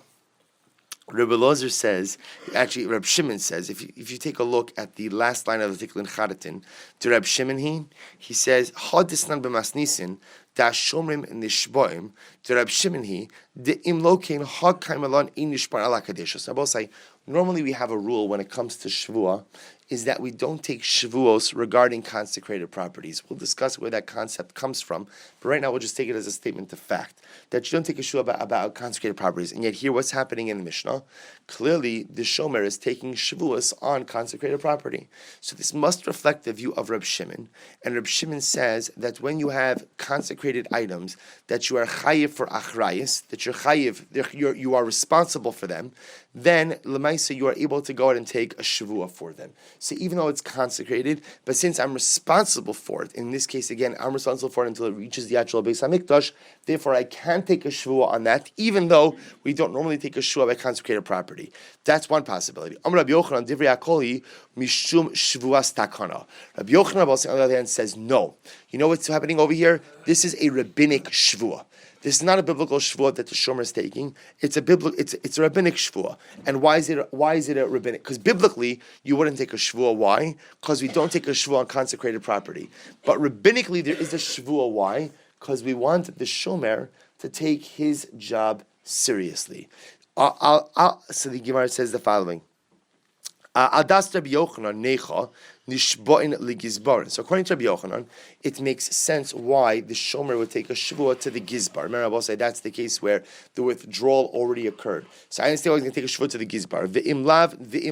Reb Belazar says, actually Reb Shimon says, if you take a look at the last line of the Tikkun Chadatin, to Reb Shimon he says, Hadisnan b'masnisin Dashomrim nishboim to Reb Shimon the imlokein hagkaimalon in nishbar ala kadeshos. I will say, normally we have a rule when it comes to Shavua, is that we don't take Shavuos regarding consecrated properties. We'll discuss where that concept comes from, but right now we'll just take it as a statement of fact, that you don't take a Shavua about consecrated properties. And yet here what's happening in the Mishnah, clearly the Shomer is taking Shavuos on consecrated property. So this must reflect the view of Reb Shimon, and Reb Shimon says that when you have consecrated items, that you are chayiv for achrayis, that you're chayiv, you are responsible for them, then l'maisa you are able to go out and take a shavua for them. So even though it's consecrated, but since I'm responsible for it, in this case again, I'm responsible for it until it reaches the actual Beis Hamikdash, therefore I can take a shavua on that, even though we don't normally take a shavua by consecrated property. That's one possibility. Amar Rabbi Yochanan divrei akoli mishum shvuas takana. Rabbi Yochanan, on the other hand, says no. You know what's happening over here? This is a rabbinic shvua. This is not a biblical shvua that the shomer is taking. It's a rabbinic shvua. And why is it a rabbinic? Because biblically you wouldn't take a shvua. Why? Because we don't take a shvua on consecrated property. But rabbinically there is a shvua. Why? Because we want the shomer to take his job seriously. So the Gemara says the following. Adas Rabbi Yochanan necha nishboin ligizbar. So according to Rabbi Yochanan, it makes sense why the shomer would take a shvua to the gizbar. Remember, I will say that's the case where the withdrawal already occurred. So I understand why he's going to take a shvua to the gizbar. V'im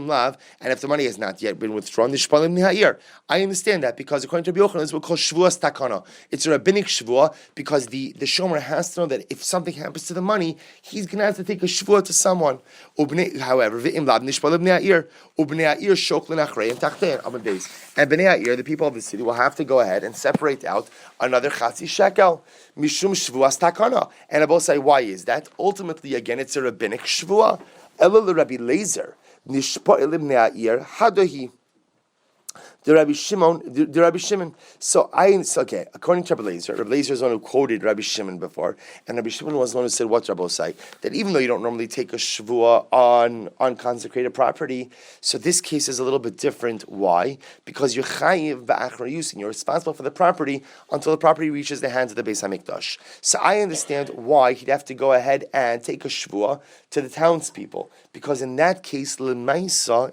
lav, and if the money has not yet been withdrawn, nishpalim niha'ir. I understand that because according to Rabbi Yochanan, it's what we call shvuas takana. It's a rabbinic shvua because the shomer has to know that if something happens to the money, he's going to have to take a shvua to someone. However, v'im lav nishpalim niha'ir. Ubnei ha'ir shoklin achrayim tachtein amad beis. And Bnei ha'ir, the people of the city, will have to go ahead and separate out another chatzi shekel mishum shvuas takana. And I will say, why is that? Ultimately, again, it's a rabbinic shvua. Elul Rabbi Lezer nishpoil ibnei ha'ir hadohi. The Rabbi Shimon. So okay. According to Rabbi Lezer is one who quoted Rabbi Shimon before, and Rabbi Shimon was the one who said, "What's Rabbi say? That even though you don't normally take a shvua on consecrated property, so this case is a little bit different. Why? Because you're chayiv ba'achrayus, and you're responsible for the property until the property reaches the hands of the Beis Hamikdash. So I understand why he'd have to go ahead and take a shvua to the townspeople, because in that case, l'maisa,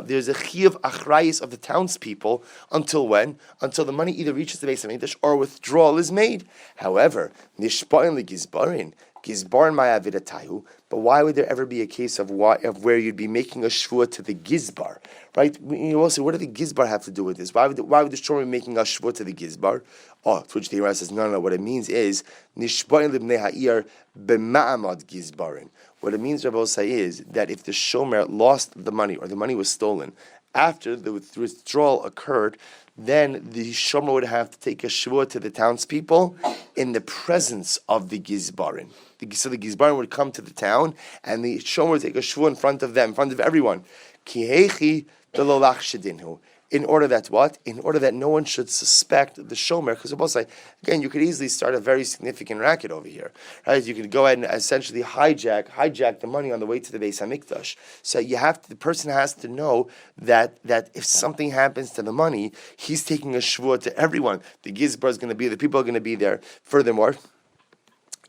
there's a chiyuv achrayus of the townspeople until when? Until the money either reaches the Beis Hamikdash or withdrawal is made. However, nishpain legizbarin, gizbarin ma'avidatahu. But why would there ever be a case of where you'd be making a shvua to the gizbar, right? You will say, what did the gizbar have to do with this? Why would the shomer be making a shvua to the gizbar? Oh, to which the Gemara says, no. What it means is nishpain libnei ha'ir b'ma'amad gizbarin. What it means, Rabbi say, is that if the shomer lost the money or the money was stolen after the withdrawal occurred, then the shomer would have to take a shvua to the townspeople in the presence of the gizbarin. So the gizbarin would come to the town, and the shomer would take a shvua in front of them, in front of everyone. Kihechi belolach shedinhu. In order that what? In order that no one should suspect the shomer, because both say, again, you could easily start a very significant racket over here, right? You could go ahead and essentially hijack the money on the way to the Beis Hamikdash. So the person has to know that if something happens to the money, he's taking a shvuah to everyone. The gizbar is going to be there, the people are going to be there. Furthermore,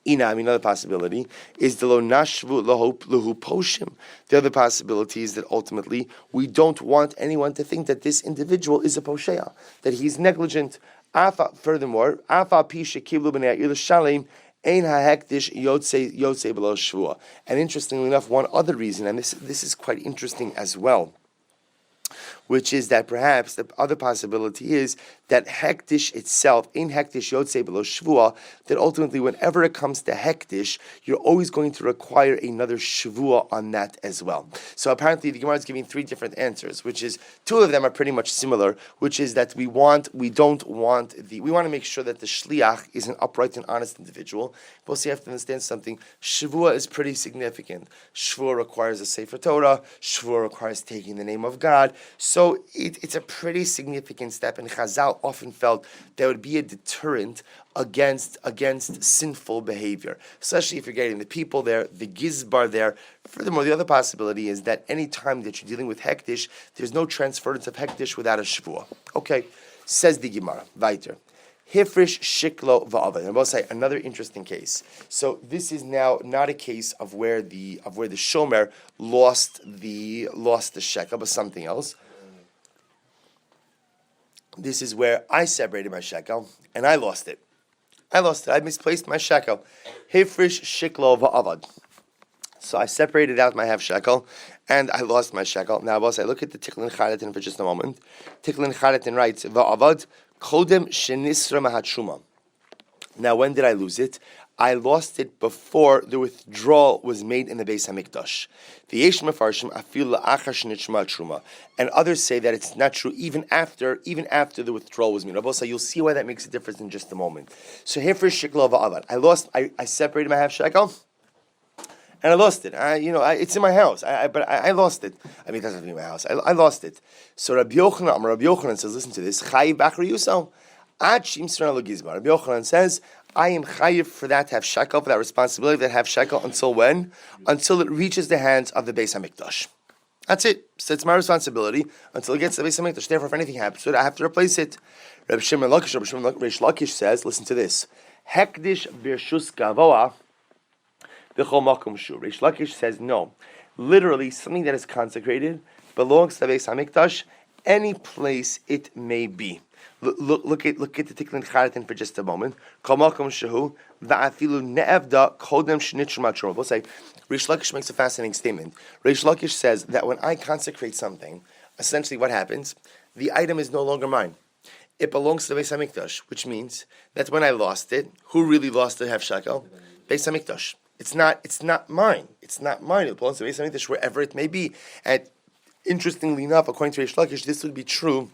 another possibility is the lo nashvu lahu poshim. The other possibility is that ultimately we don't want anyone to think that this individual is a posheya, that he's negligent. Furthermore, afa pisha kiblu b'nei ha'ir l'shalem ein ha'hekdish yotzei below shvua. And interestingly enough, one other reason, and this is quite interesting as well, which is that perhaps the other possibility is that hektish itself, in hektish yotzei below shvua, that ultimately whenever it comes to hektish, you're always going to require another shvua on that as well. So apparently the Gemara is giving three different answers, which is, two of them are pretty much similar, which is that we want to make sure that the shliach is an upright and honest individual. But also you have to understand something, shvua is pretty significant. Shvua requires a sefer Torah, shvua requires taking the name of God, so it's a pretty significant step, and Chazal often felt there would be a deterrent against sinful behavior, especially if you're getting the people there, the gizbar there. Furthermore, the other possibility is that any time that you're dealing with hektish, there's no transference of hektish without a shvuah. Okay, says the Gemara, weiter. Hifrish shiklo va'avad. And we'll say another interesting case. So this is now not a case of where the shomer lost the shekel, but something else. This is where I separated my shekel and I lost it. I misplaced my shekel. Hifrish shiklo va'avad. So I separated out my half shekel and I lost my shekel. Now I will say, look at the Tiklin Charatin for just a moment. Tiklin Charatin writes, va'avad kodem shenisra mahatshuma. Now when did I lose it? I lost it before the withdrawal was made in the Beis Hamikdash. The Yesh Mefarshim afil la'achar shenitshma truma, and others say that it's not true even after the withdrawal was made. Rabbi say you'll see why that makes a difference in just a moment. So here for shikla va'avad, I separated my half shekel, and I lost it. It's in my house, but I lost it. I mean, it doesn't have to be in my house. I lost it. So Rabbi Yochanan says, listen to this. Chayiv b'achar yusal ad shimsran lo gizbar. Rabbi Yochanan says, I am chayiv for that to have shekel, for that responsibility that have shekel until when? Until it reaches the hands of the Beis Hamikdash. That's it. So it's my responsibility until it gets to the Beis Hamikdash. Therefore, if anything happens, I have to replace it. Rabbi Shimon Reish Lakish says, listen to this. Hekdish b'rshus gavoa b'chol makom shu. Reish Lakish says, no. Literally, something that is consecrated belongs to the Beis Hamikdash, any place it may be. Look at the Tiklin Charatin for just a moment. Kol makom shehu va'afilu ne'evda kodem shenitzur matruma. We'll say, Reish Lakish makes a fascinating statement. Reish Lakish says that when I consecrate something, essentially what happens? The item is no longer mine. It belongs to the Beis Hamikdash, which means that when I lost it, who really lost the half shekel? Beis Hamikdash. It's not mine. It's not mine. It belongs to Beis Hamikdash wherever it may be. And interestingly enough, according to Reish Lakish, this would be true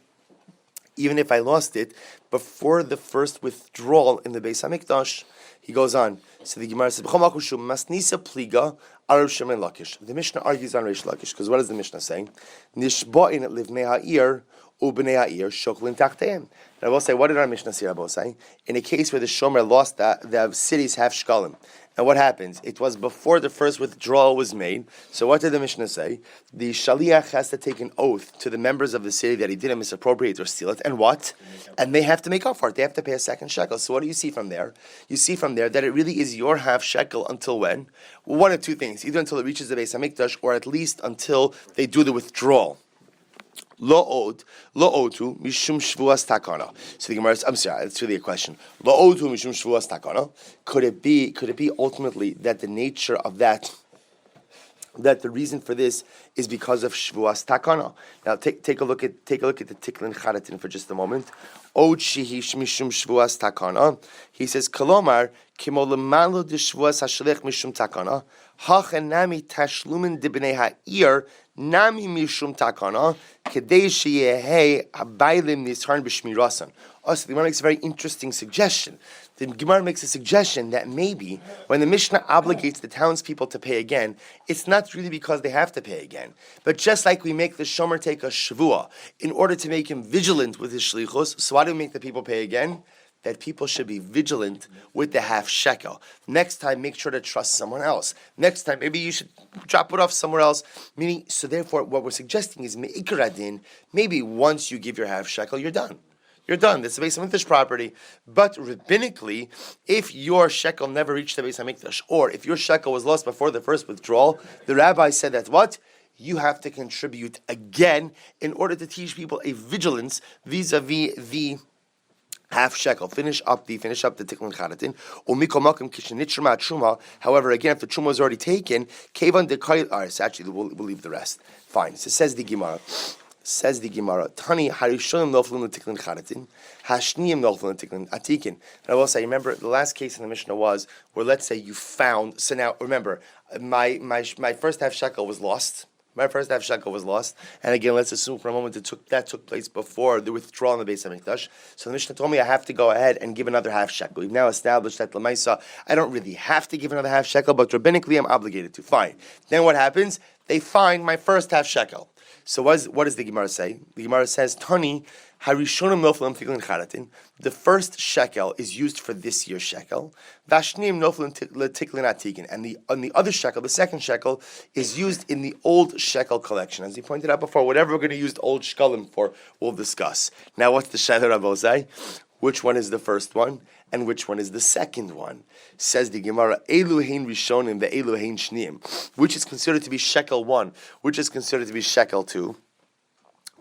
even if I lost it before the first withdrawal in the Beis Hamikdash. He goes on. So the Gemara says, "Masnisa pliga arav Shimon Lakish." The Mishnah argues on Reish Lakish because what is the Mishnah saying? Nishba'in livnei ha'ir u'bnei ha'ir shoklin tachteim. And I will say, what did our Mishnah say? I will say, in a case where the shomer lost that, the cities have shkalim. And what happens? It was before the first withdrawal was made. So what did the Mishnah say? The shaliach has to take an oath to the members of the city that he didn't misappropriate or steal it. And what? And they have to make up for it. They have to pay a second shekel. So what do you see from there? You see from there that it really is your half shekel until when? Well, one of two things. Either until it reaches the Beis Hamikdash or at least until they do the withdrawal. Lo otu mishum shvuas takana. So the Gemara, I'm sorry, it's really a question. Lo otu mishum shvuas takana. Could it be ultimately that the nature of that the reason for this is because of shvuas takana? Now take a look at the Tiklin Charatin for just a moment. Od shehi mishum shvuas takana. He says kolomar Kimo lemalo deshvuas hashalech mishum takana, hachanami tashlumin dibnei ha'ir nami mishum takana, kedei sheyehei habaylim nisharn b'shmirasan. Also, the Gemara makes a very interesting suggestion. The Gemara makes a suggestion that maybe when the Mishnah obligates the townspeople to pay again, it's not really because they have to pay again. But just like we make the Shomer take a Shavua in order to make him vigilant with his shlichus, so why do we make the people pay again? That people should be vigilant with the half shekel. Next time, make sure to trust someone else. Next time, maybe you should drop it off somewhere else. Meaning, so therefore, what we're suggesting is me'ikar adin, maybe once you give your half shekel, you're done. You're done. That's the Beis Hamikdash property. But rabbinically, if your shekel never reached the Beis Hamikdash, or if your shekel was lost before the first withdrawal, the rabbi said that what? You have to contribute again in order to teach people a vigilance vis-a-vis the half shekel. Finish up the tikkun charatin. Umikol makom kishenitshma truma. However, again, if the truma was already taken, kevan dekayil. All right, actually, we'll leave the rest. Fine. So says the Gemara. Tani harishonim noflin l'tiklin charatin, hashniyim noflin l'tiklin atikin. And I will say, remember, the last case in the Mishnah was where, let's say, you found. So now, remember, my first half shekel was lost. My first half shekel was lost, and again, let's assume for a moment that took place before the withdrawal in the Beis Hamikdash. So the Mishnah told me I have to go ahead and give another half shekel. We've now established that Lamaisa, I don't really have to give another half shekel, but rabbinically I'm obligated to. Fine. Then what happens? They find my first half shekel. So what does the Gemara say? The Gemara says, Tani, harishonim noflim tiklin charatin. The first shekel is used for this year's shekel. Vashnim noflim tiklin atikin. And the other shekel, the second shekel, is used in the old shekel collection. As he pointed out before, whatever we're going to use the old shekalim for, we'll discuss. Now what's the shekel Rabbi? Which one is the first one? And which one is the second one? Says the Gemara, Elu hein rishonim ve'elu hein shniim. Which is considered to be shekel 1, which is considered to be shekel 2.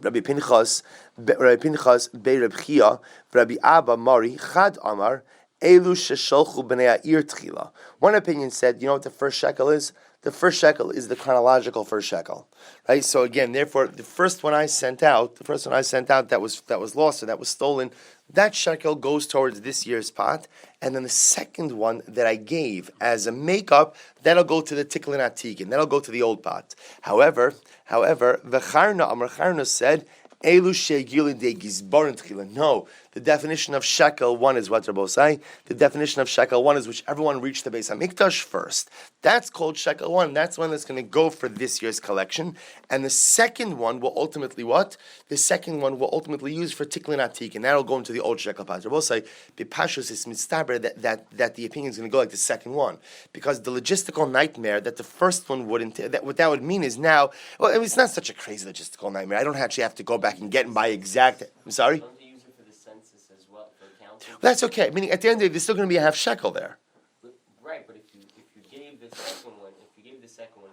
Rabbi Pinchas, Be Reb Chia, Rabbi Abba Mari, Chad Amar, Elu shesholchu b'nei ha'ir tchila. One opinion said, you know what the first shekel is? The first shekel is the chronological first shekel, right? So again, therefore, the first one I sent out that was lost or that was stolen, that shekel goes towards this year's pot, and then the second one that I gave as a makeup, that'll go to the tiklin atikin, that'll go to the old pot. However, v'charna Amar Charna said, Elu she'gilin de gizbarin tchila. No, the definition of shekel 1 is what Rabbi say. The definition of shekel 1 is whichever one reached the Beis Hamikdash first. That's called shekel 1. That's one that's going to go for this year's collection. And the second one will ultimately what? The second one will ultimately use for tiklin atik, and that'll go into the old shekel pot. Rabbi say, b'pashus is mitztaber that the opinion is going to go like the second one, because the logistical nightmare that the first one wouldn't. What that would mean is now. Well, I mean, it's not such a crazy logistical nightmare. I don't actually have to go back and get my exact. I'm sorry. Well, that's okay. Meaning, at the end of the day, there's still going to be a half shekel there. Right, but if you gave the second one, the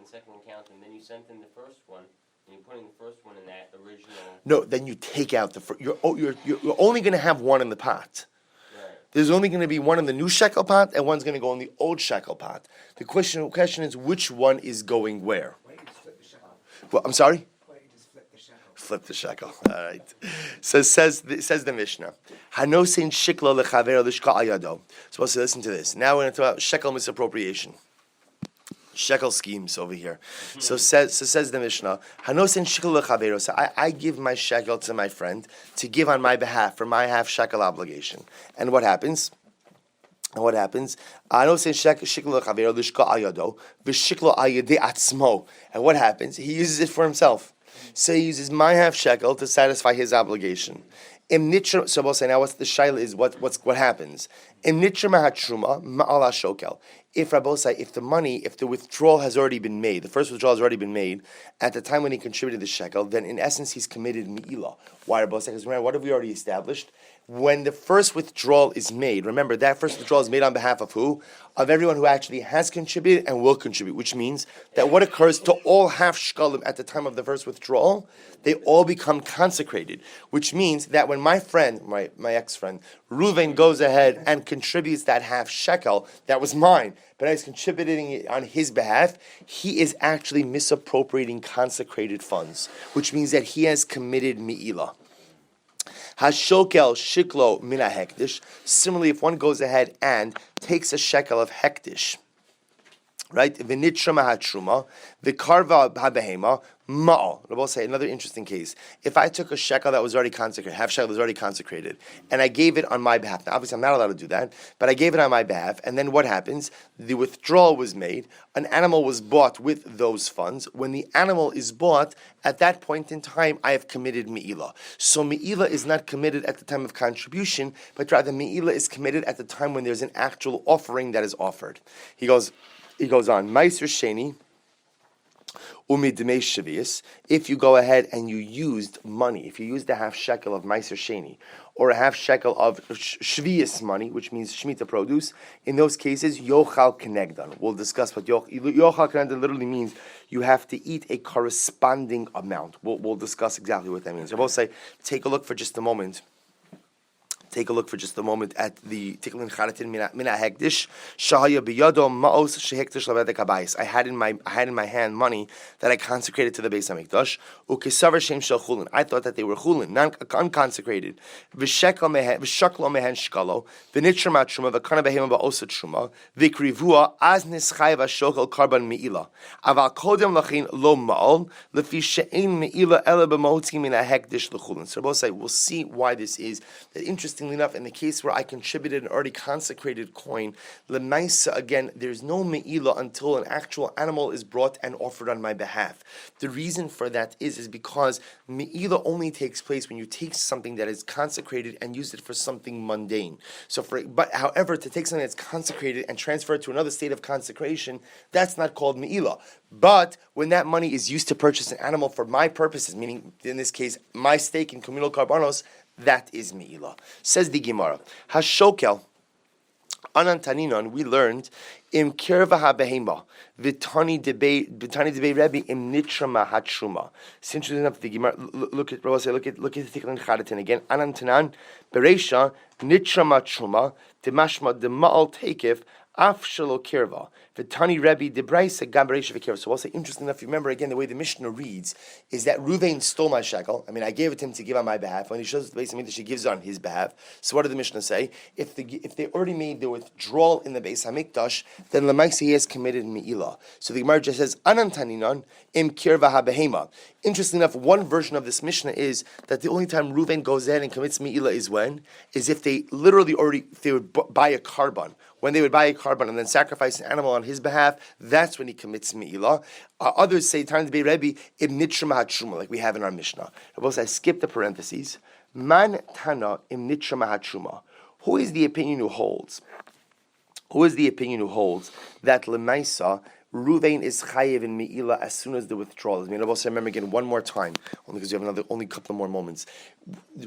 second one counted, and then you sent in the first one, and you're putting the first one in that original. No, then you take out the first. You're only going to have one in the pot. Right. There's only going to be one in the new shekel pot, and one's going to go in the old shekel pot. The question is which one is going where? Why don't you just flip the shekel? Well, I'm sorry. Why don't you just flip the shekel? Flip the shekel. All right. So says the Mishnah. Hanosein shikla lechaver lishka ayado. Supposed to listen to this. Now we're going to talk about shekel misappropriation. Shekel schemes over here. So says the Mishnah. Hanosein shikla lechaver. So I give my shekel to my friend to give on my behalf for my half shekel obligation. And what happens? I don't say shikla lechaver lishka ayado v'shikla ayade atzmo. And what happens? He uses it for himself. So he uses my half shekel to satisfy his obligation. So we'll say now what's the shaila is what happens. If the withdrawal has already been made, the first withdrawal has already been made at the time when he contributed the shekel, then in essence he's committed mi'ilah. Why Rabbi? Because remember, what have we already established? When the first withdrawal is made, remember that first withdrawal is made on behalf of who? Of everyone who actually has contributed and will contribute, which means that what occurs to all half shekalim at the time of the first withdrawal, they all become consecrated, which means that when my friend, my ex-friend, Reuven goes ahead and contributes that half shekel, that was mine, but I was contributing it on his behalf, he is actually misappropriating consecrated funds, which means that he has committed mi'ilah. Hashokel shiklo mina hektish. Similarly, if one goes ahead and takes a shekel of hektish, right? V'nitra mahatruma, v'karva habehema, ma'al. We'll say another interesting case. If I took a shekel that was already consecrated, half shekel was already consecrated, and I gave it on my behalf. Now, obviously, I'm not allowed to do that, but I gave it on my behalf, and then what happens? The withdrawal was made. An animal was bought with those funds. When the animal is bought, at that point in time, I have committed me'ilah. So me'ilah is not committed at the time of contribution, but rather me'ilah is committed at the time when there's an actual offering that is offered. He goes on, Meiser Sheni, Umidmei Shavius, if you go ahead and you used money, if you used a half shekel of Meiser Sheni, or a half shekel of Shvius money, which means Shemitah produce, in those cases, Yochal Kenegdan. We'll discuss what Yochal Kenegdan literally means. You have to eat a corresponding amount. We'll discuss exactly what that means. I will say, take a look for just a moment at the Tiklin Charatin Mina Hekdish Shahaya Biyado Maos Shehekdish Lavedek Habayis. I had in my hand money that I consecrated to the Beis Hamikdash. Ukesavar Shem Shel Chulin. I thought that they were Chulin, unconsecrated. V'shaklo mehen shkalo. V'nitra matruma. V'kana behema ba'osa truma. V'krivua az nischay v'shokal karban meila. Aval kodem lachin lo ma'ol. Lefi she'ein meila ele b'motzi mina hekdish l'chulin. So we'll see why this is. That interestingly enough, in the case where I contributed an already consecrated coin, l'maisa, again, there's no meila until an actual animal is brought and offered on my behalf. The reason for that is because meila only takes place when you take something that is consecrated and use it for something mundane. However, to take something that's consecrated and transfer it to another state of consecration, that's not called meila. But when that money is used to purchase an animal for my purposes, meaning in this case my stake in communal karbanos, that is me'ilah. Says the Gemara, Hashokel, Anantaninon, we learned, Im kirva ha-behema, Vitani debei Rebbe, Im nitra mahatruma. It's interesting enough, the Gemara, look at the Tiklin Charatin again, Anantanan, Bereisha, nitra matruma, Demashma, Dema'al Tekif, Af shelo kirva. V'tani Rebbe debraisa gam bereisha v'kirva. So also interesting enough, you remember again the way the Mishnah reads is that Ruvain stole my shekel. I gave it to him to give on my behalf. When he shows the Beis Hamikdash, he gives on his behalf. So what did the Mishnah say? If they already made the withdrawal in the Beis Hamikdash, then l'maisa he has committed me'ilah. So the Gemara just says Anantaninon im kirva ha-behema. Interesting enough, one version of this Mishnah is that the only time Ruvain goes in and commits me'ilah is if they literally they would buy a carbon. When they would buy a carbon and then sacrifice an animal on his behalf, that's when he commits me'ilah. Others say, time to be Rebbe, im nitra mahatruma, like we have in our Mishnah. I skip the parentheses. Man tana im nitra mahatruma. Who is the opinion who holds that lemaisa Ruvain is chayiv in me'ilah as soon as the withdrawal is made? I remember again one more time, only because we have only a couple more moments.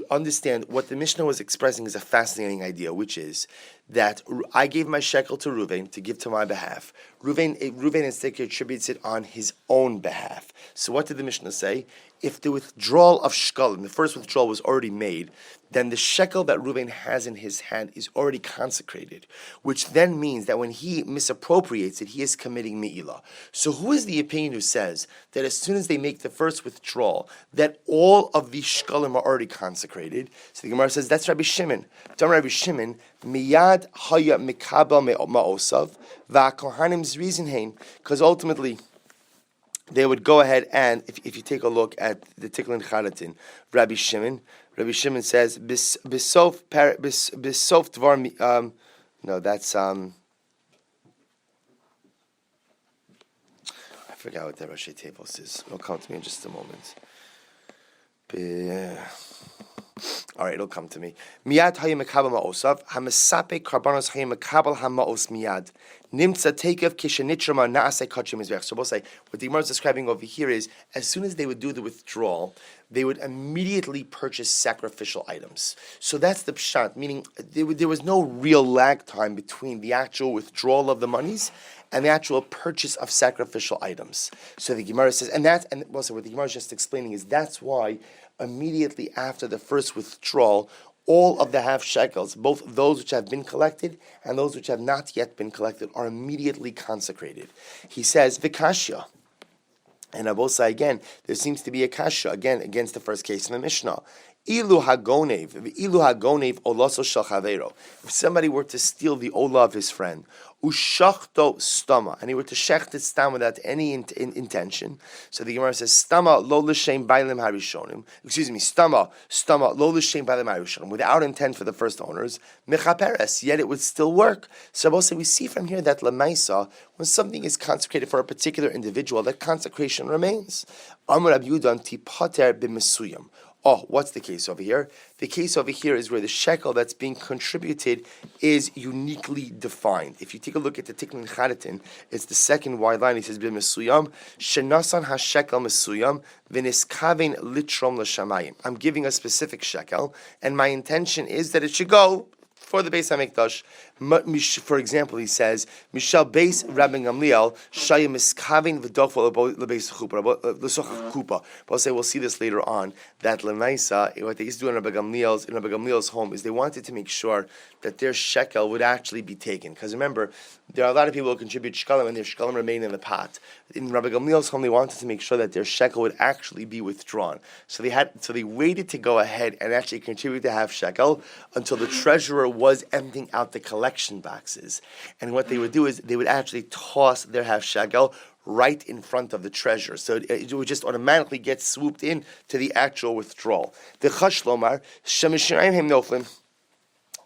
Understand what the Mishnah was expressing is a fascinating idea, which is that I gave my shekel to Ruvain to give to my behalf. Ruvain instead contributes it on his own behalf. So what did the Mishnah say? If the withdrawal of Shekalim, the first withdrawal was already made, then the shekel that Ruvain has in his hand is already consecrated, which then means that when he misappropriates it, he is committing me'ilah. So who is the opinion who says that as soon as they make the first withdrawal, that all of the Shekalim are already consecrated? So the Gemara says, that's Rabbi Shimon. Rabbi Shimon, miyad haya mikabel ma'osav, va'kohanim's reason hain, because ultimately, they would go ahead and, if you take a look at the Tiklin Charatin, Rabbi Shimon says, bisof dvar, no, that's, I forgot what the Rashi Tevos is. It'll come to me in just a moment. All right, it'll come to me. Miyad hayim mekabel ma'osav, hamasape karbanos hayim mekabel hamaos miyad. Nimtza takev kishenitra na'asei kachim mizbech. So we'll say, what the Gemara is describing over here is, as soon as they would do the withdrawal, they would immediately purchase sacrificial items. So that's the pshat, meaning there was no real lag time between the actual withdrawal of the monies and the actual purchase of sacrificial items. So the Gemara says, and also what the Gemara is just explaining is that's why immediately after the first withdrawal, all of the half shekels, both those which have been collected and those which have not yet been collected, are immediately consecrated. He says, Vikashya. And I will say again, there seems to be a kasha, again, against the first case in the Mishnah. Ilu hagonev olaso shel chavero. If somebody were to steal the olah of his friend, ushachto stama, and he were to shecht it stam without any intention. So the Gemara says, stama lo l'shem bailim harishonim. Excuse me, stama lo l'shem bailim harishonim. Without intent for the first owners, mechaperes. Yet it would still work. So also we see from here that lemaisa, when something is consecrated for a particular individual, that consecration remains. Amar Rabbi Yudan tipater b'mesuyam. Oh, what's the case over here? The case over here is where the shekel that's being contributed is uniquely defined. If you take a look at the Tikkun Chadatin, it's the second wide line. He says, "B'mesuyam shenasan hashekel mesuyam v'niskaven litrom l'shamayim." I'm giving a specific shekel, and my intention is that it should go for the Beis Hamikdash. For example, he says, "Mishal Beis Rabbi Gamliel Shayim Miskaven v'Dochval LeBeis Kupa." But we'll see this later on. That Lemaisa, what they used to do in Rabbi Gamliel's home is they wanted to make sure that their shekel would actually be taken. Because remember, there are a lot of people who contribute shekalim and their shekalim remain in the pot. In Rabbi Gamliel's home, they wanted to make sure that their shekel would actually be withdrawn. So they waited to go ahead and actually contribute to half shekel until the treasurer was emptying out the collection boxes. And what they would do is they would actually toss their half shekel right in front of the treasurer. So it would just automatically get swooped in to the actual withdrawal. The Chashlomar, Shemishiraim Hem Noflim,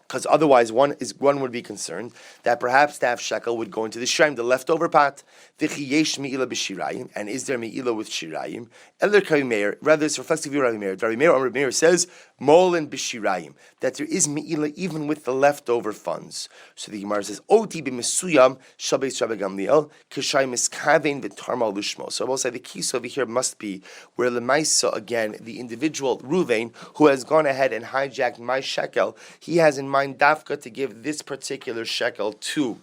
because otherwise one would be concerned that perhaps the half shekel would go into the shiraim, the leftover pot. V'chiyesh meila b'shirayim, and is there meila with shirayim? Eller Kavimeir, rather it's reflexive of Rabbi Meir. Rabbi Meir says molin b'shirayim, that there is meila even with the leftover funds. So the Gemara says oti b'mesuyam shabeis Rabbi Gamliel k'shay miskaven v'tarmal lushmo. So I will say the key over here must be where lemaisa again the individual Ruvain who has gone ahead and hijacked my shekel, he has in mind dafka to give this particular shekel to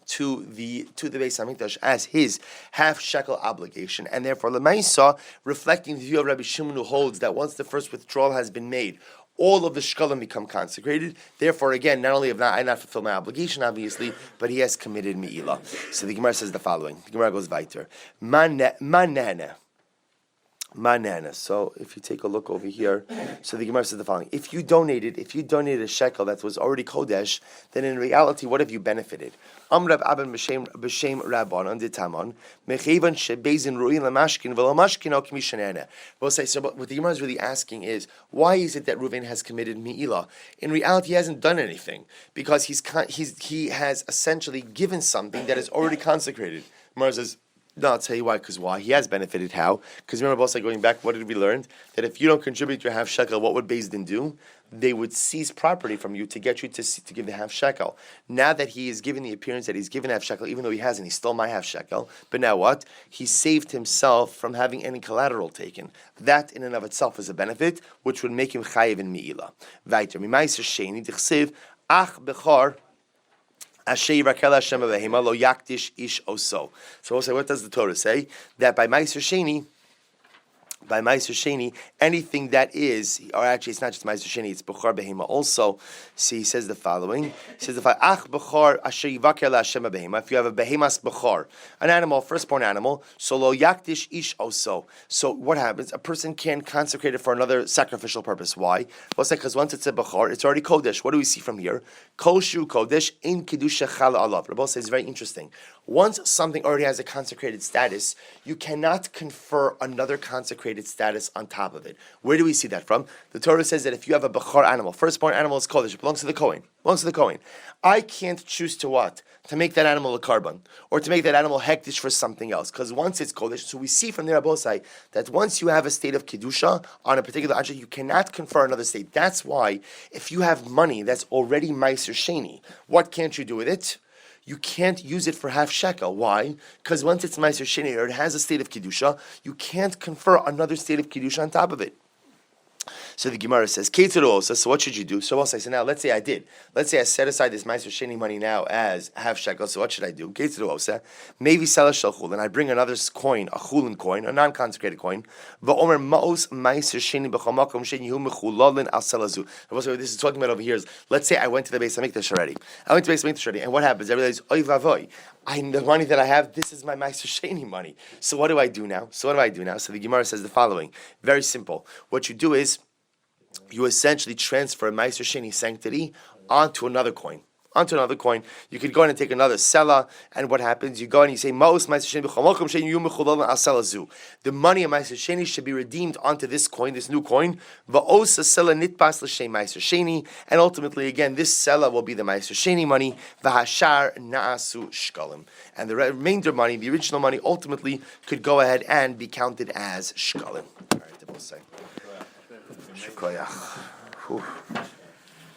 the Beis Hamikdash as his half shekel obligation, and therefore Lemaisa, reflecting the view of Rabbi Shimon who holds that once the first withdrawal has been made, all of the shekalim become consecrated. Therefore, again, not only have I not fulfilled my obligation, obviously, but he has committed me'ilah. So the Gemara says the following. The Gemara goes weiter. Manana. So if you take a look over here, so the Gemara says the following: If you donated a shekel that was already kodesh, then in reality, what have you benefited? Amrav Abin b'shem Rabban Taman mechevan shebezin ruin lamashkin v'lamashkin al k'mishanana. We'll say so. But what the Gemara is really asking is, why is it that Reuven has committed me'ilah? In reality, he hasn't done anything because he has essentially given something that is already consecrated. Gemara says, no, I'll tell you why. Because why? He has benefited. How? Because remember, also going back, what did we learn? That if you don't contribute your half shekel, what would Beis Din do? They would seize property from you to get you to give the half shekel. Now that he is given the appearance that he's given half shekel, even though he hasn't, he stole my half shekel. But now what? He saved himself from having any collateral taken. That in and of itself is a benefit, which would make him chayiv in mi'ilah. Weiter. Mimaiser sheni dichsev ach bechar. So we'll say, what does the Torah say? That by Meiser Sheni, anything that is, or actually it's not just Meiser Sheni, it's Bechar Behema also. See, he says the following. He says, Ach Bechar Asher Yivaker LaHashem Behema. If you have a Behemas Bechar, an animal, firstborn animal, so Lo Yakdish Ish also. So what happens? A person can consecrate it for another sacrificial purpose. Why? Well, say because once it's a Bechar, it's already Kodesh. What do we see from here? Kol Shu Kodesh in Kedusha Chala Alav. Rabbi says it's very interesting. Once something already has a consecrated status, you cannot confer another consecrated status on top of it. Where do we see that from? The Torah says that if you have a Bechar animal, firstborn animal is Kodesh, it belongs to the Kohen. I can't choose to what? To make that animal a carbon, or to make that animal hektish for something else. Because once it's Kodesh, so we see from the Rabbosai that once you have a state of Kedusha on a particular object, you cannot confer another state. That's why if you have money that's already Meiser Sheni, what can't you do with it? You can't use it for half shekel. Why? Because once it's Meiser Sheni or it has a state of Kedusha, you can't confer another state of Kedusha on top of it. So the Gemara says, so what should you do? So I'll say, so now let's say I did. Let's say I set aside this Meiser Sheni money now as half shekel. So what should I do? Maybe sell a shel and I bring another coin, a chulin coin, a non-consecrated coin. V'omer ma'os Meiser Sheni b'chamakom sheni hu mechulalin al selazu. What this is talking about over here is, let's say I went to the Beis Hamikdash already. And what happens? I realize, oy vavoy, the money that I have, this is my Meiser Sheni money. So what do I do now? So the Gemara says the following. Very simple. What you do is, you essentially transfer a Meiser Sheni sanctity onto another coin. You could go in and take another sela, and what happens? You go and you say, "Maos Meiser Sheni b'chol makom she'enu mechulal al sela zu." The money of Meiser Sheni should be redeemed onto this coin, this new coin. Va'os sela nitpas l'shem Meiser Sheni, and ultimately, again, this sela will be the Meiser Sheni money. V'hashar na'asu shkalim, and the remainder money, the original money, ultimately could go ahead and be counted as shkalim. All right, the both say. Shkoyach.